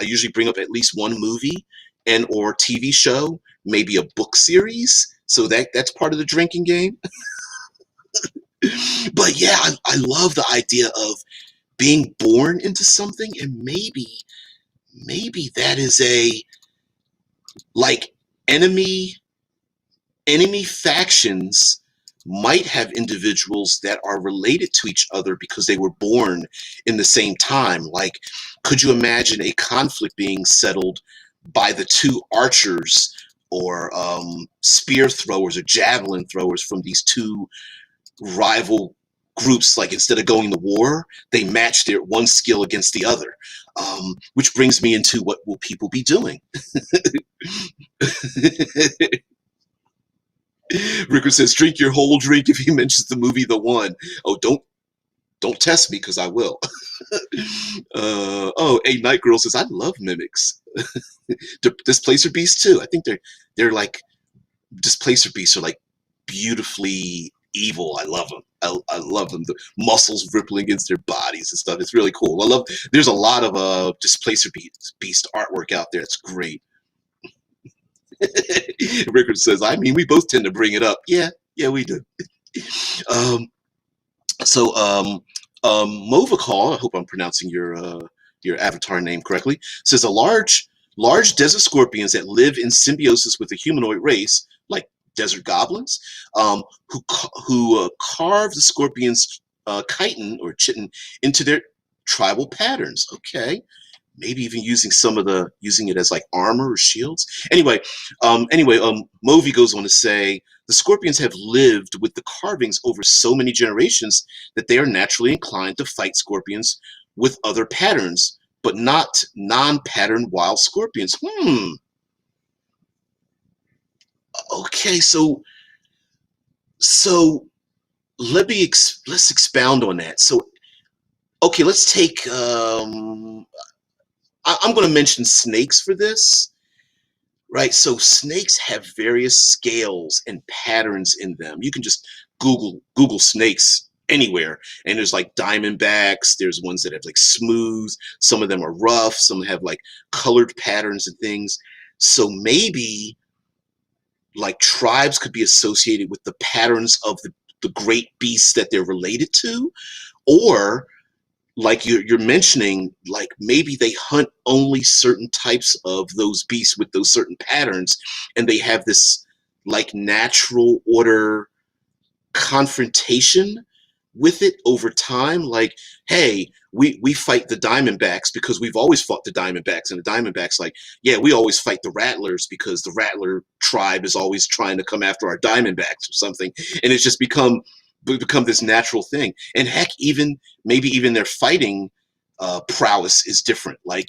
usually bring up at least one movie and or TV show, maybe a book series. So that's part of the drinking game. But yeah, I love the idea of being born into something, and maybe that is a like enemy enemy factions might have individuals that are related to each other because they were born in the same time. Like, could you imagine a conflict being settled by the two archers or spear throwers or javelin throwers from these two rival groups? Like, instead of going to war, they match their one skill against the other. Which brings me into what will people be doing? Ricker says, drink your whole drink if he mentions the movie The One. Oh, don't test me because I will. Oh, a Night Girl says, I love mimics. Displacer beasts too. I think they're like displacer beasts are like beautifully evil. I love them. I love them. The muscles rippling against their bodies and stuff. It's really cool. There's a lot of displacer beast artwork out there. It's great. Rickard says, I mean, we both tend to bring it up. Yeah, we do. um, Movikal, I hope I'm pronouncing your avatar name correctly, says a large desert scorpions that live in symbiosis with the humanoid race, like desert goblins, who carve the scorpion's chitin or chitin into their tribal patterns. Okay. Maybe even using it as like armor or shields. Anyway, Movi goes on to say the scorpions have lived with the carvings over so many generations that they are naturally inclined to fight scorpions with other patterns, but not non-pattern wild scorpions. Okay, so let's expound on that. So, okay, let's take. I'm going to mention snakes for this, right? So snakes have various scales and patterns in them. You can just Google snakes anywhere, and there's like diamondbacks. There's ones that have like smooth. Some of them are rough. Some have like colored patterns and things. So maybe like tribes could be associated with the patterns of the great beasts that they're related to, or like you're mentioning, like maybe they hunt only certain types of those beasts with those certain patterns, and they have this like natural order confrontation with it over time. Like, hey, we fight the Diamondbacks because we've always fought the Diamondbacks, and the Diamondbacks like, yeah, we always fight the Rattlers because the Rattler tribe is always trying to come after our Diamondbacks or something, and it's just become this natural thing. And heck, maybe even their fighting prowess is different. Like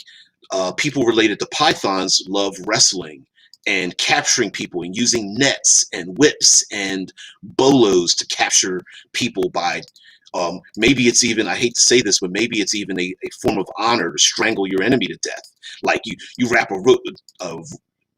people related to pythons love wrestling and capturing people and using nets and whips and bolos to capture people by maybe it's even, I hate to say this, but maybe it's even a form of honor to strangle your enemy to death. Like you wrap a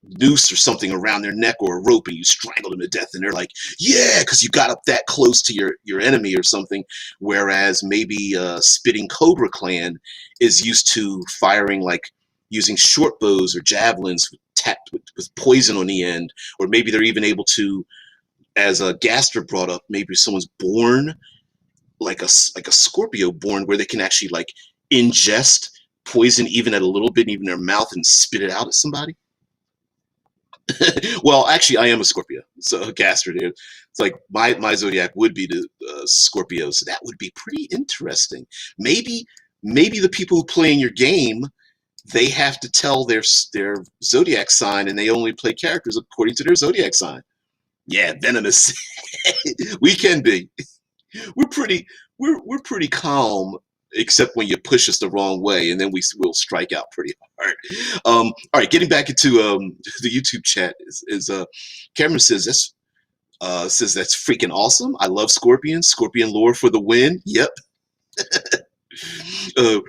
noose or something around their neck or a rope and you strangle them to death, and they're like, yeah, because you got up that close to your enemy or something. Whereas maybe Spitting Cobra Clan is used to firing, like using short bows or javelins tapped with poison on the end, or maybe they're even able to, as Gaster brought up, maybe someone's born like a Scorpio born where they can actually like ingest poison even at a little bit, even in their mouth, and spit it out at somebody. Well, actually, I am a Scorpio, so Gaster did. It's like my zodiac would be the Scorpio, so that would be pretty interesting. Maybe the people who play in your game, they have to tell their zodiac sign, and they only play characters according to their zodiac sign. Yeah, venomous. We can be. We're pretty calm, except when you push us the wrong way, and then will strike out pretty hard. All right, getting back into the YouTube chat is Cameron says that's freaking awesome. I love scorpions. Scorpion lore for the win. Yep.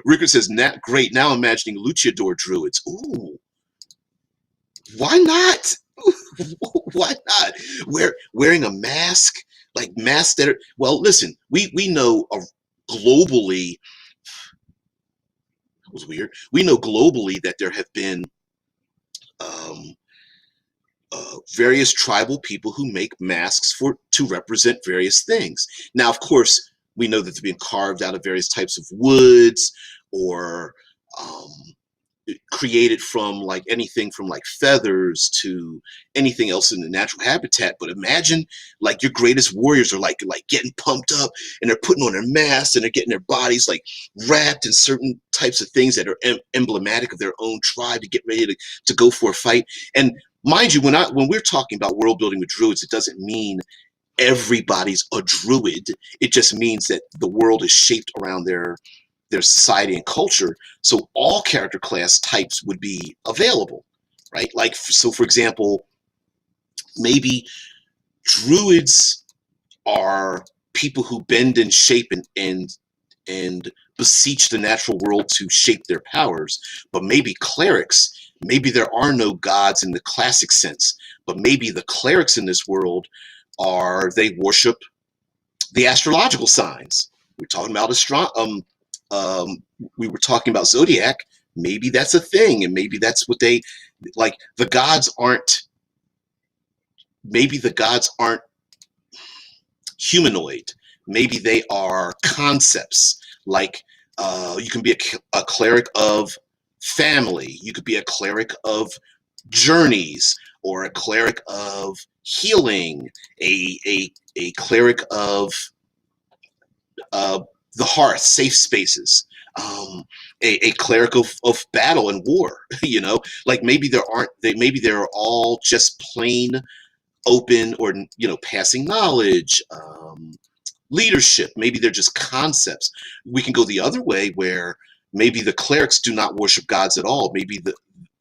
Rickard says, great. Now imagining luchador druids. Ooh, why not? Why not? Wearing a mask, like masks that are, well, listen, we know globally, it was weird. We know globally that there have been um, various tribal people who make masks to represent various things. Now, of course, we know that they're being carved out of various types of woods or um, created from like anything from like feathers to anything else in the natural habitat. But imagine like your greatest warriors are like getting pumped up and they're putting on their masks and they're getting their bodies like wrapped in certain types of things that are emblematic of their own tribe to get ready to go for a fight. And mind you, when we're talking about world building with druids, it doesn't mean everybody's a druid. It just means that the world is shaped around their society and culture. So all character class types would be available, right? Like, so for example, maybe druids are people who bend and shape and beseech the natural world to shape their powers. But maybe clerics, maybe there are no gods in the classic sense, but maybe the clerics in this world they worship the astrological signs. We're talking about we were talking about zodiac. Maybe that's a thing, and maybe that's what they like. The gods aren't. Maybe the gods aren't humanoid. Maybe they are concepts. Like you can be a cleric of family. You could be a cleric of journeys, or a cleric of healing. A cleric of the hearth, safe spaces, a cleric of battle and war. You know, like maybe maybe they're all just plain open, or passing knowledge, leadership. Maybe they're just concepts. We can go the other way, where maybe the clerics do not worship gods at all. Maybe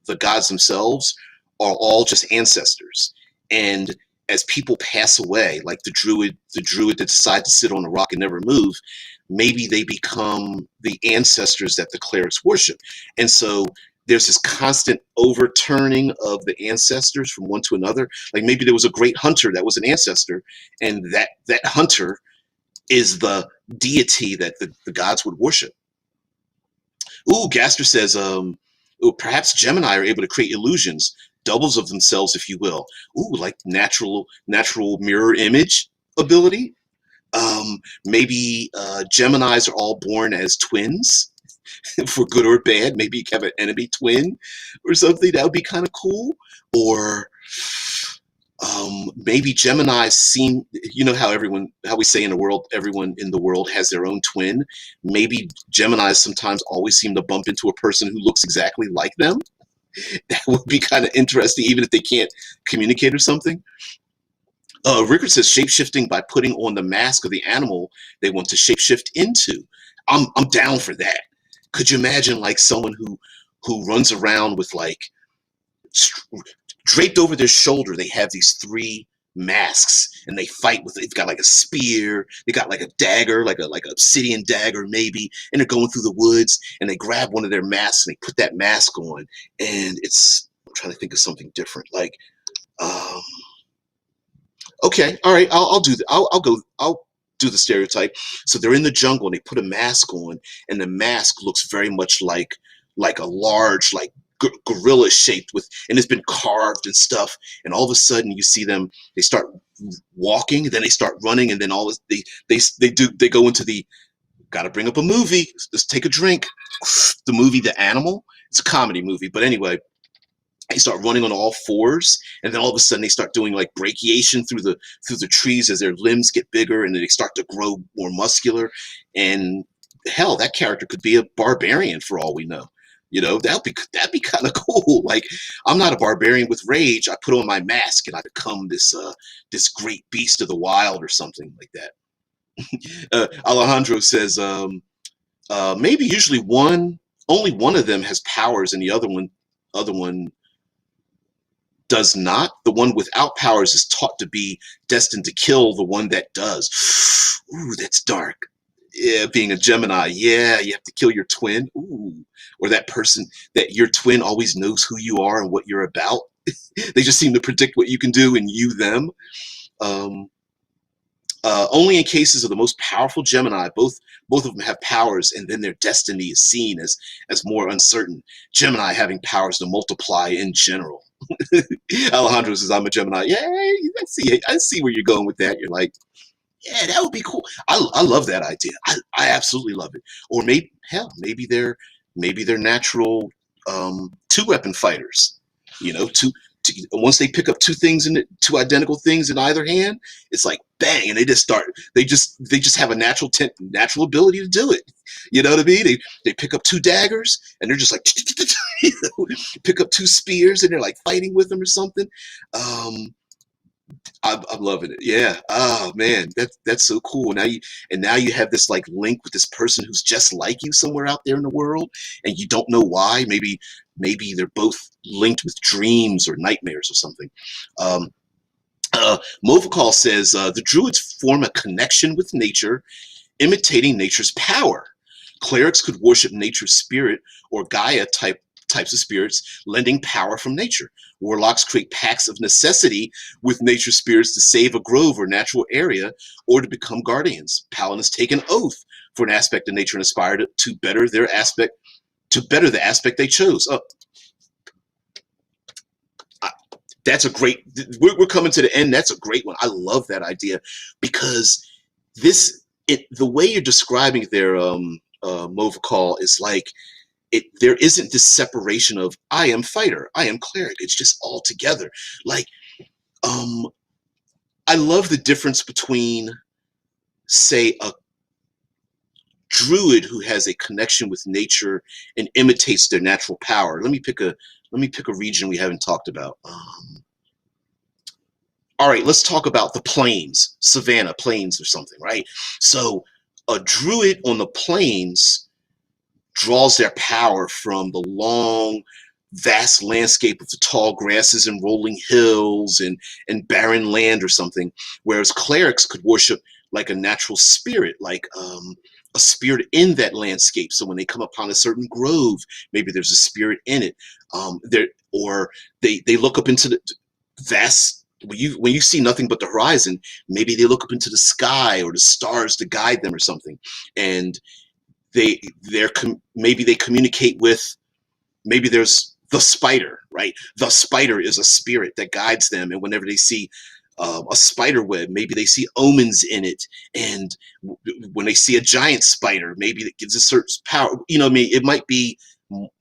the gods themselves are all just ancestors. And as people pass away, like the druid that decide to sit on a rock and never move, maybe they become the ancestors that the clerics worship. And so there's this constant overturning of the ancestors from one to another. Like maybe there was a great hunter that was an ancestor, and that hunter is the deity that the gods would worship. Ooh, Gaster says, perhaps Gemini are able to create illusions, doubles of themselves, if you will. Ooh, like natural mirror image ability. Maybe Geminis are all born as twins, for good or bad. Maybe you have an enemy twin or something. That would be kind of cool. Or maybe Geminis seem, how we say in the world, everyone in the world has their own twin. Maybe Geminis sometimes always seem to bump into a person who looks exactly like them. That would be kind of interesting, even if they can't communicate or something. Rickard says shape-shifting by putting on the mask of the animal they want to shape-shift into. I'm down for that. Could you imagine like someone who runs around with like draped over their shoulder, they have these three masks and they fight with, they've got like a spear, they got like a dagger, like a obsidian dagger maybe, and they're going through the woods and they grab one of their masks and they put that mask on, and I'm trying to think of something different, like okay, all right, I'll do that. I'll do the stereotype. So they're in the jungle and they put a mask on, and the mask looks very much like a large like gorilla shaped with, and it's been carved and stuff. And all of a sudden you see them, they start walking, then they start running, and then they go into the, gotta bring up a movie, let's take a drink, the movie The Animal. It's a comedy movie, but anyway, they start running on all fours, and then all of a sudden they start doing like brachiation through the trees as their limbs get bigger, and then they start to grow more muscular. And hell, that character could be a barbarian for all we know. That'd be kind of cool. Like, I'm not a barbarian with rage. I put on my mask and I become this great beast of the wild or something like that. Alejandro says maybe usually only one of them has powers and the other one does not. The one without powers is taught to be destined to kill the one that does. Ooh, that's dark. Yeah, being a Gemini, yeah, you have to kill your twin. Ooh, or that person that your twin always knows who you are and what you're about. They just seem to predict what you can do and you them. Um, only in cases of the most powerful Gemini, both of them have powers, and then their destiny is seen as more uncertain. Gemini having powers to multiply in general. Alejandro says, "I'm a Gemini." Yeah, I see where you're going with that. You're like, yeah, that would be cool. I love that idea. I absolutely love it. Or maybe hell, maybe they're natural two-weapon fighters. Once they pick up two identical things in either hand, it's like bang, and they just have a natural ability to do it. You know what I mean? They pick up two daggers and they're just like pick up two spears and they're like fighting with them or something. Um, I'm loving it. Yeah. Oh man, that's so cool. Now you have this like link with this person who's just like you somewhere out there in the world, and you don't know why. Maybe they're both linked with dreams or nightmares or something. Um, Movakal says the Druids form a connection with nature, imitating nature's power. Clerics could worship nature's spirit or Gaia types of spirits, lending power from nature. Warlocks create pacts of necessity with nature spirits to save a grove or natural area, or to become guardians. Paladins take an oath for an aspect of nature and aspire to better the aspect they chose. That's a great. We're coming to the end. That's a great one. I love that idea because the way you're describing their Movakal is like there isn't this separation of I am fighter, I am cleric. It's just all together. Like um, I love the difference between, say, a druid who has a connection with nature and imitates their natural power. Let me pick a region we haven't talked about. All right, let's talk about the plains, savanna plains or something, right? So a druid on the plains draws their power from the long, vast landscape of the tall grasses and rolling hills and barren land or something, whereas clerics could worship like a natural spirit, like a spirit in that landscape. So when they come upon a certain grove, maybe there's a spirit in it. Or they look up into the vast. When you see nothing but the horizon, maybe they look up into the sky or the stars to guide them or something, and maybe they communicate with, maybe there's the spider, right? The spider is a spirit that guides them, and whenever they see a spider web, maybe they see omens in it, and when they see a giant spider, maybe it gives a certain power. What I mean, it might be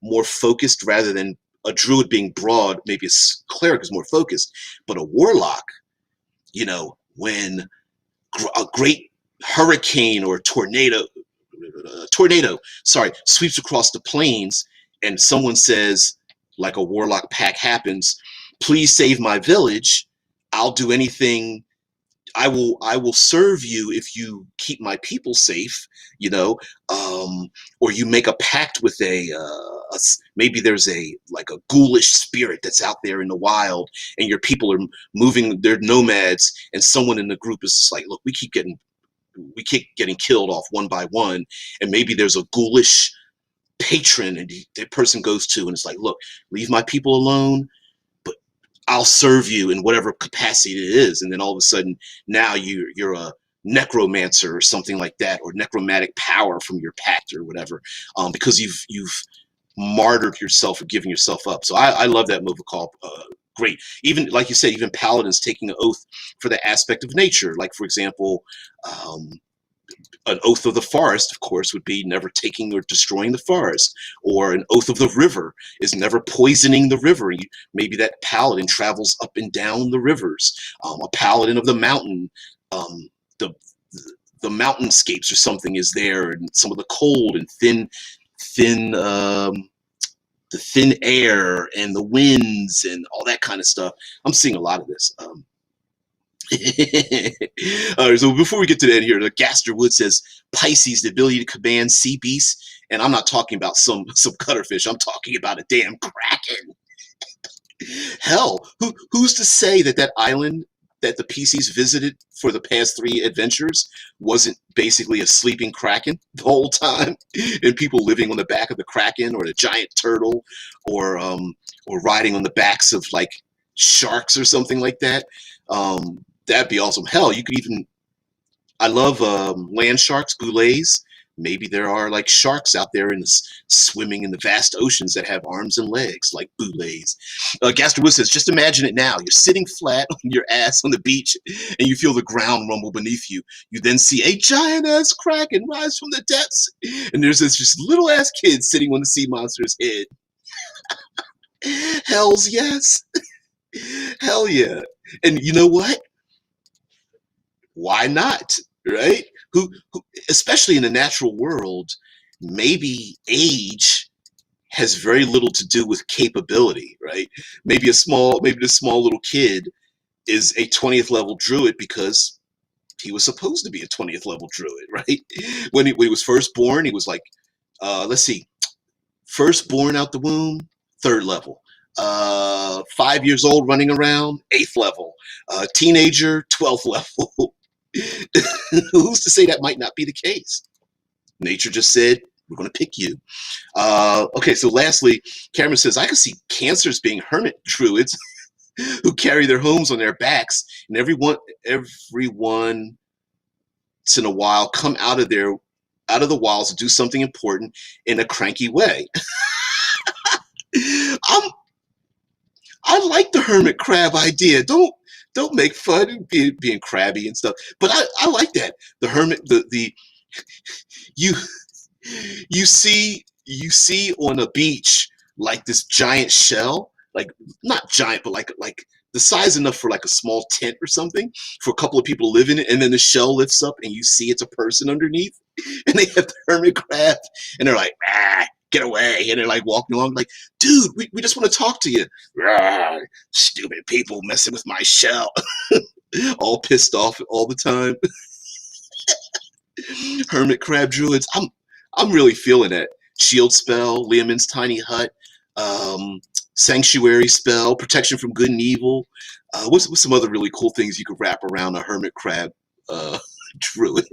more focused rather than a druid being broad. Maybe a cleric is more focused, but a warlock, when a great hurricane or tornado, sorry, sweeps across the plains, and someone says, like a warlock pack happens, please save my village. I'll do anything. I will serve you if you keep my people safe, you know, or you make a pact with maybe there's like a ghoulish spirit that's out there in the wild, and your people are moving, they're nomads, and someone in the group is just like, look, we keep getting killed off one by one, and maybe there's a ghoulish patron, and that person goes to, and it's like, look, leave my people alone, but I'll serve you in whatever capacity it is. And then all of a sudden, now you're a necromancer or something like that, or necromantic power from your pact or whatever, because you've martyred yourself or given yourself up. So I love that move call. Great. Even like you said, even paladins taking an oath for the aspect of nature. Like, for example, um, an oath of the forest, of course, would be never taking or destroying the forest, or an oath of the river is never poisoning the river. Maybe that paladin travels up and down the rivers. A paladin of the mountain, the the mountainscapes or something is there, and some of the cold and thin the thin air and the winds and all that kind of stuff. I'm seeing a lot of this. All right, so before we get to the end here, the Gaster Wood says Pisces, the ability to command sea beasts, and I'm not talking about some cuttlefish. I'm talking about a damn kraken. Hell, who's to say that island that the PCs visited for the past 3 adventures wasn't basically a sleeping kraken the whole time, and people living on the back of the kraken or the giant turtle, or riding on the backs of like sharks or something like that. That'd be awesome. Hell, you could even I love land sharks, boulets. Maybe there are like sharks out there swimming in the vast oceans that have arms and legs like boulets. Gasterwood says, just imagine it now. You're sitting flat on your ass on the beach and you feel the ground rumble beneath you. You then see a giant ass kraken rise from the depths. And there's this just little ass kid sitting on the sea monster's head. Hells yes. Hell yeah. And you know what? Why not? Right? Who, especially in the natural world, maybe age has very little to do with capability, right? Maybe this small little kid is a 20th level druid because he was supposed to be a 20th level druid, right? When he was first born, he was like, let's see, first born out the womb, 3rd level. 5 years old running around, 8th level. Teenager, 12th level. Who's to say that might not be the case? Nature just said, we're going to pick you. Okay, so lastly, Cameron says, I can see cancers being hermit druids who carry their homes on their backs, and every once in a while come out of the walls to do something important in a cranky way. I like the hermit crab idea. Don't make fun of being crabby and stuff. But I like that. The hermit, you see on a beach like this giant shell, like not giant, but like the size enough for like a small tent or something for a couple of people to live in it, and then the shell lifts up and you see it's a person underneath, and they have the hermit crab, and they're like, get away, and they're like walking along like, dude, we just want to talk to you. Rah, stupid people messing with my shell. All pissed off all the time. Hermit crab druids, I'm really feeling it. Shield spell, Leomin's tiny hut, sanctuary spell, protection from good and evil. What's some other really cool things you could wrap around a hermit crab druid?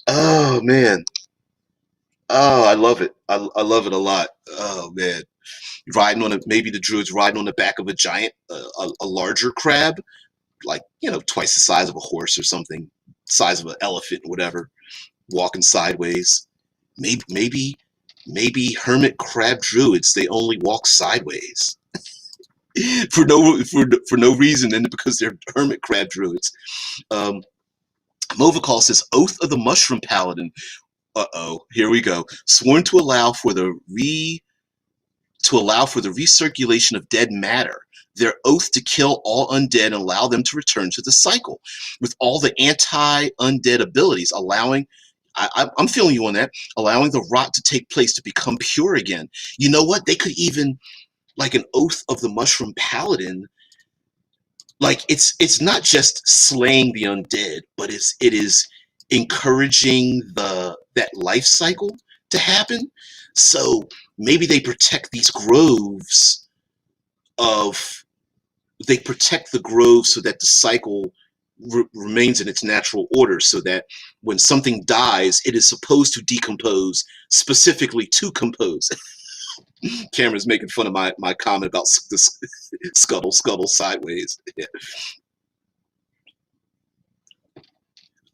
Oh man. Oh, I love it. I love it a lot. Oh man, maybe the druid's riding on the back of a giant, a larger crab, like twice the size of a horse or something, size of an elephant, whatever, walking sideways. Maybe hermit crab druids, they only walk sideways for no reason, and because they're hermit crab druids. Movacall says, Oath of the Mushroom Paladin. Uh-oh, here we go. Sworn to allow for the recirculation of dead matter. Their oath to kill all undead and allow them to return to the cycle. With all the anti-undead abilities, I'm feeling you on that, allowing the rot to take place to become pure again. You know what? They could even, like an Oath of the Mushroom Paladin, like it's not just slaying the undead, but it is encouraging that life cycle to happen. So maybe they protect these groves so that the cycle remains in its natural order, so that when something dies, it is supposed to decompose specifically to compose. Cameron's making fun of my comment about the scuttle sideways. Yeah.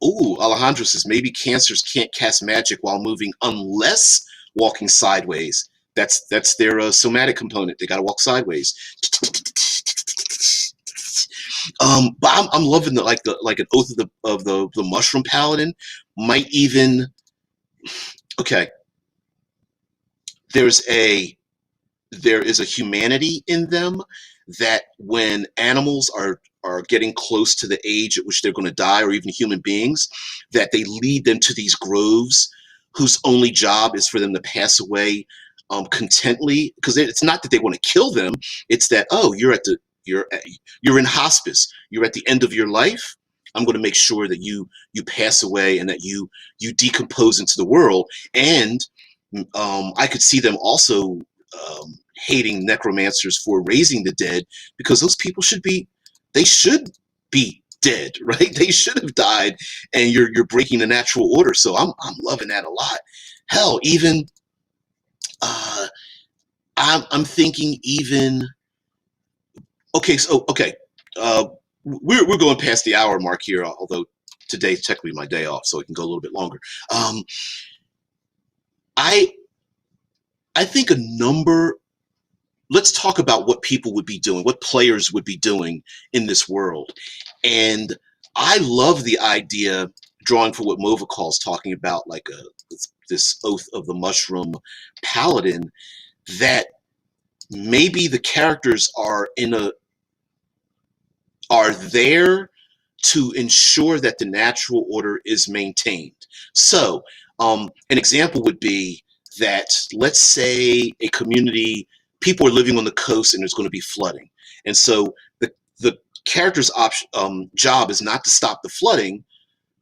Ooh, Alejandro says maybe cancers can't cast magic while moving unless walking sideways. That's their somatic component. They got to walk sideways. But I'm loving like an Oath of the Mushroom Paladin might even. Okay, there is a humanity in them that when animals are getting close to the age at which they're going to die, or even human beings, that they lead them to these groves whose only job is for them to pass away contently, because it's not that they want to kill them. It's that, oh, you're in hospice, you're at the end of your life, I'm going to make sure that you pass away and that you decompose into the world. And I could see them also hating necromancers for raising the dead, because those people should be be dead, right? They should have died, and you're breaking the natural order. So I'm loving that a lot. Hell, even uh, I'm thinking even okay. So okay, we're going past the hour mark here, although today's technically my day off, so it can go a little bit longer. Um, I I think a number. Let's talk about what people would be doing, what players would be doing in this world. And I love the idea, drawing for what Mova calls talking about, like this oath of the mushroom paladin, that maybe the characters are there to ensure that the natural order is maintained. So, an example would be that, let's say a community, people are living on the coast and there's going to be flooding. And so the character's job is not to stop the flooding,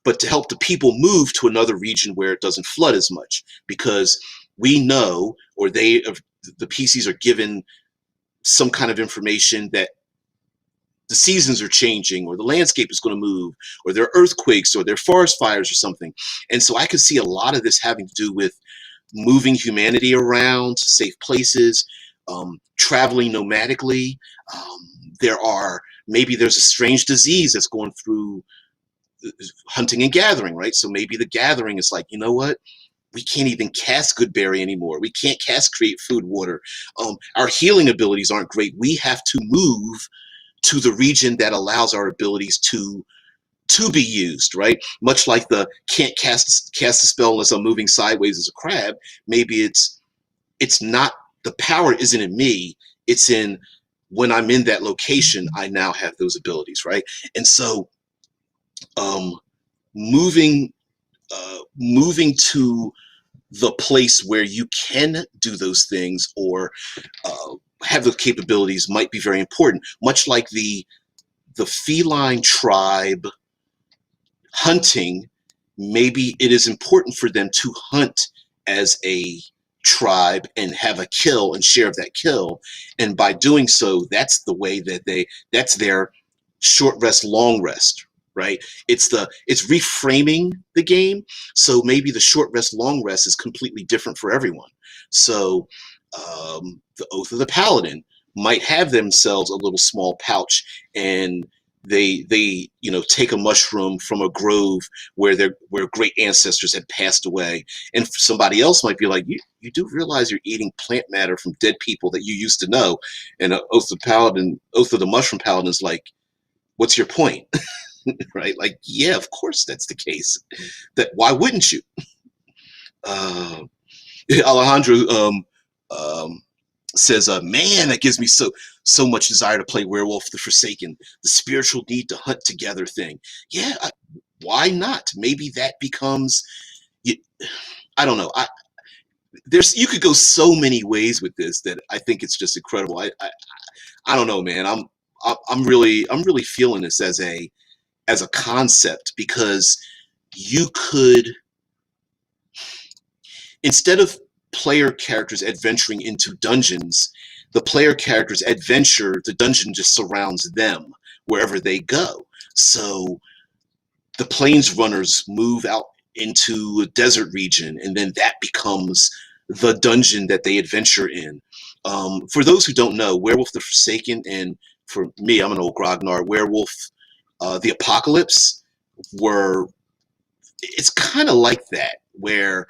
but to help the people move to another region where it doesn't flood as much. Because we know, or the PCs are given some kind of information that the seasons are changing, or the landscape is going to move, or there are earthquakes, or there are forest fires or something. And so I could see a lot of this having to do with moving humanity around to safe places, traveling nomadically. Maybe there's a strange disease that's going through hunting and gathering, right? So maybe the gathering is like, you know what? We can't even cast Goodberry anymore. We can't cast Create Food Water. Our healing abilities aren't great. We have to move to the region that allows our abilities to be used, right? Much like the can't cast a spell unless I'm moving sideways as a crab. Maybe it's not, the power isn't in me. It's in, when I'm in that location, I now have those abilities, right? And so moving to the place where you can do those things, or have those capabilities, might be very important. Much like the feline tribe hunting, maybe it is important for them to hunt as a tribe and have a kill and share of that kill. And by doing so, that's the way that that's their short rest, long rest, right? It's reframing the game. So maybe the short rest, long rest is completely different for everyone. So the Oath of the Paladin might have themselves a little small pouch, and they take a mushroom from a grove where great ancestors had passed away. And somebody else might be like, you do realize you're eating plant matter from dead people that you used to know. And Oath of the Mushroom Paladin is like, what's your point? Right? Like, yeah, of course that's the case. That why wouldn't you? Alejandro says, man, that gives me so much desire to play Werewolf the Forsaken, the spiritual need to hunt together thing. Yeah, why not? Maybe that becomes, I don't know. You could go so many ways with this that I think it's just incredible. I don't know, man. I'm really feeling this as a concept, because you could, instead of player characters adventuring into dungeons, the player characters adventure, the dungeon just surrounds them wherever they go. So the plains runners move out into a desert region, and then that becomes the dungeon that they adventure in. For those who don't know, Werewolf the Forsaken, and for me, I'm an old grognard, Werewolf the Apocalypse, it's kind of like that, where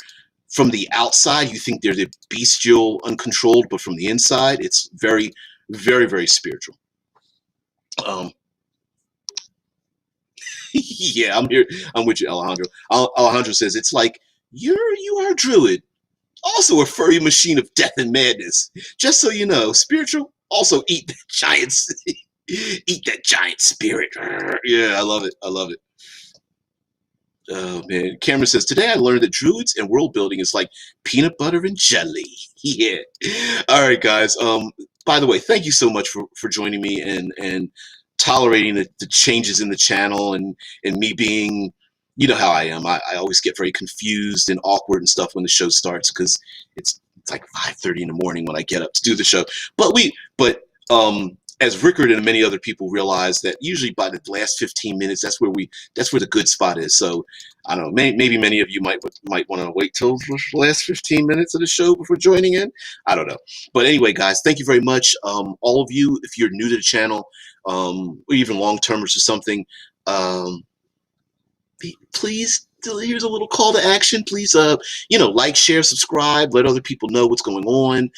from the outside you think they're the bestial, uncontrolled, but from the inside it's very, very, very spiritual. Yeah, I'm with you, Alejandro. Alejandro says it's like you are a druid, also a furry machine of death and madness. Just so you know, spiritual, also eat that eat that giant spirit. Yeah, I love it. Oh man, Cameron says, today I learned that druids and world building is like peanut butter and jelly. Yeah. All right, guys. By the way, thank you so much for joining me and tolerating the changes in the channel, and me being, you know how I am. I always get very confused and awkward and stuff when the show starts, because it's like 5:30 in the morning when I get up to do the show. But as Rickard and many other people realize that usually by the last 15 minutes, that's where the good spot is. So I don't know, maybe many of you might want to wait till the last 15 minutes of the show before joining in. I don't know. But anyway, guys, thank you very much. All of you, if you're new to the channel, or even long-termers or something, please, here's a little call to action. Please, like, share, subscribe, let other people know what's going on.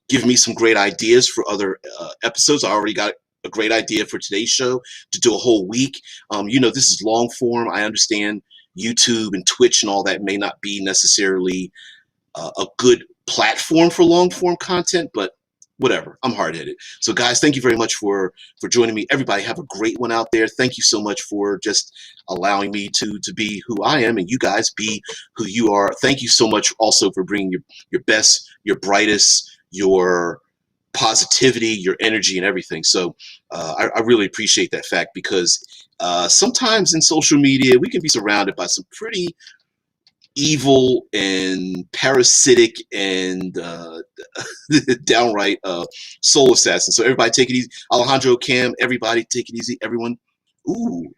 Give me some great ideas for other episodes. I already got a great idea for today's show to do a whole week. This is long form. I understand YouTube and Twitch and all that may not be necessarily a good platform for long form content, but whatever, I'm hard-headed. So guys, thank you very much for joining me. Everybody have a great one out there. Thank you so much for just allowing me to be who I am and you guys be who you are. Thank you so much also for bringing your best, your brightest, your positivity, your energy and everything. So I really appreciate that fact, because sometimes in social media we can be surrounded by some pretty evil and parasitic and downright soul assassin. So everybody take it easy. Alejandro, Cam, everybody take it easy. Everyone. Ooh,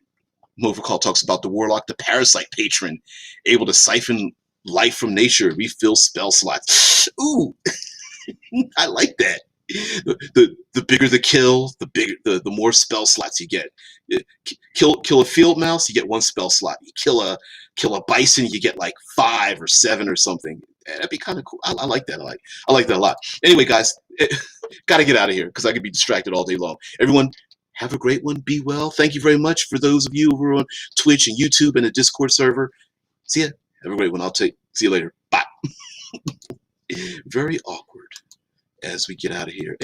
Movercall talks about the warlock, the parasite patron, able to siphon life from nature, refill spell slots. Ooh, I like that. The bigger the kill, the more spell slots you get. Kill a field mouse, you get 1 spell slot. You kill a bison, you get like 5 or 7 or something. That'd be kind of cool. I like that. I like that a lot. Anyway, guys, gotta get out of here because I could be distracted all day long. Everyone, have a great one. Be well. Thank you very much for those of you who are on Twitch and YouTube and the Discord server. See ya. Have a great one. See you later. Bye. Very awkward as we get out of here.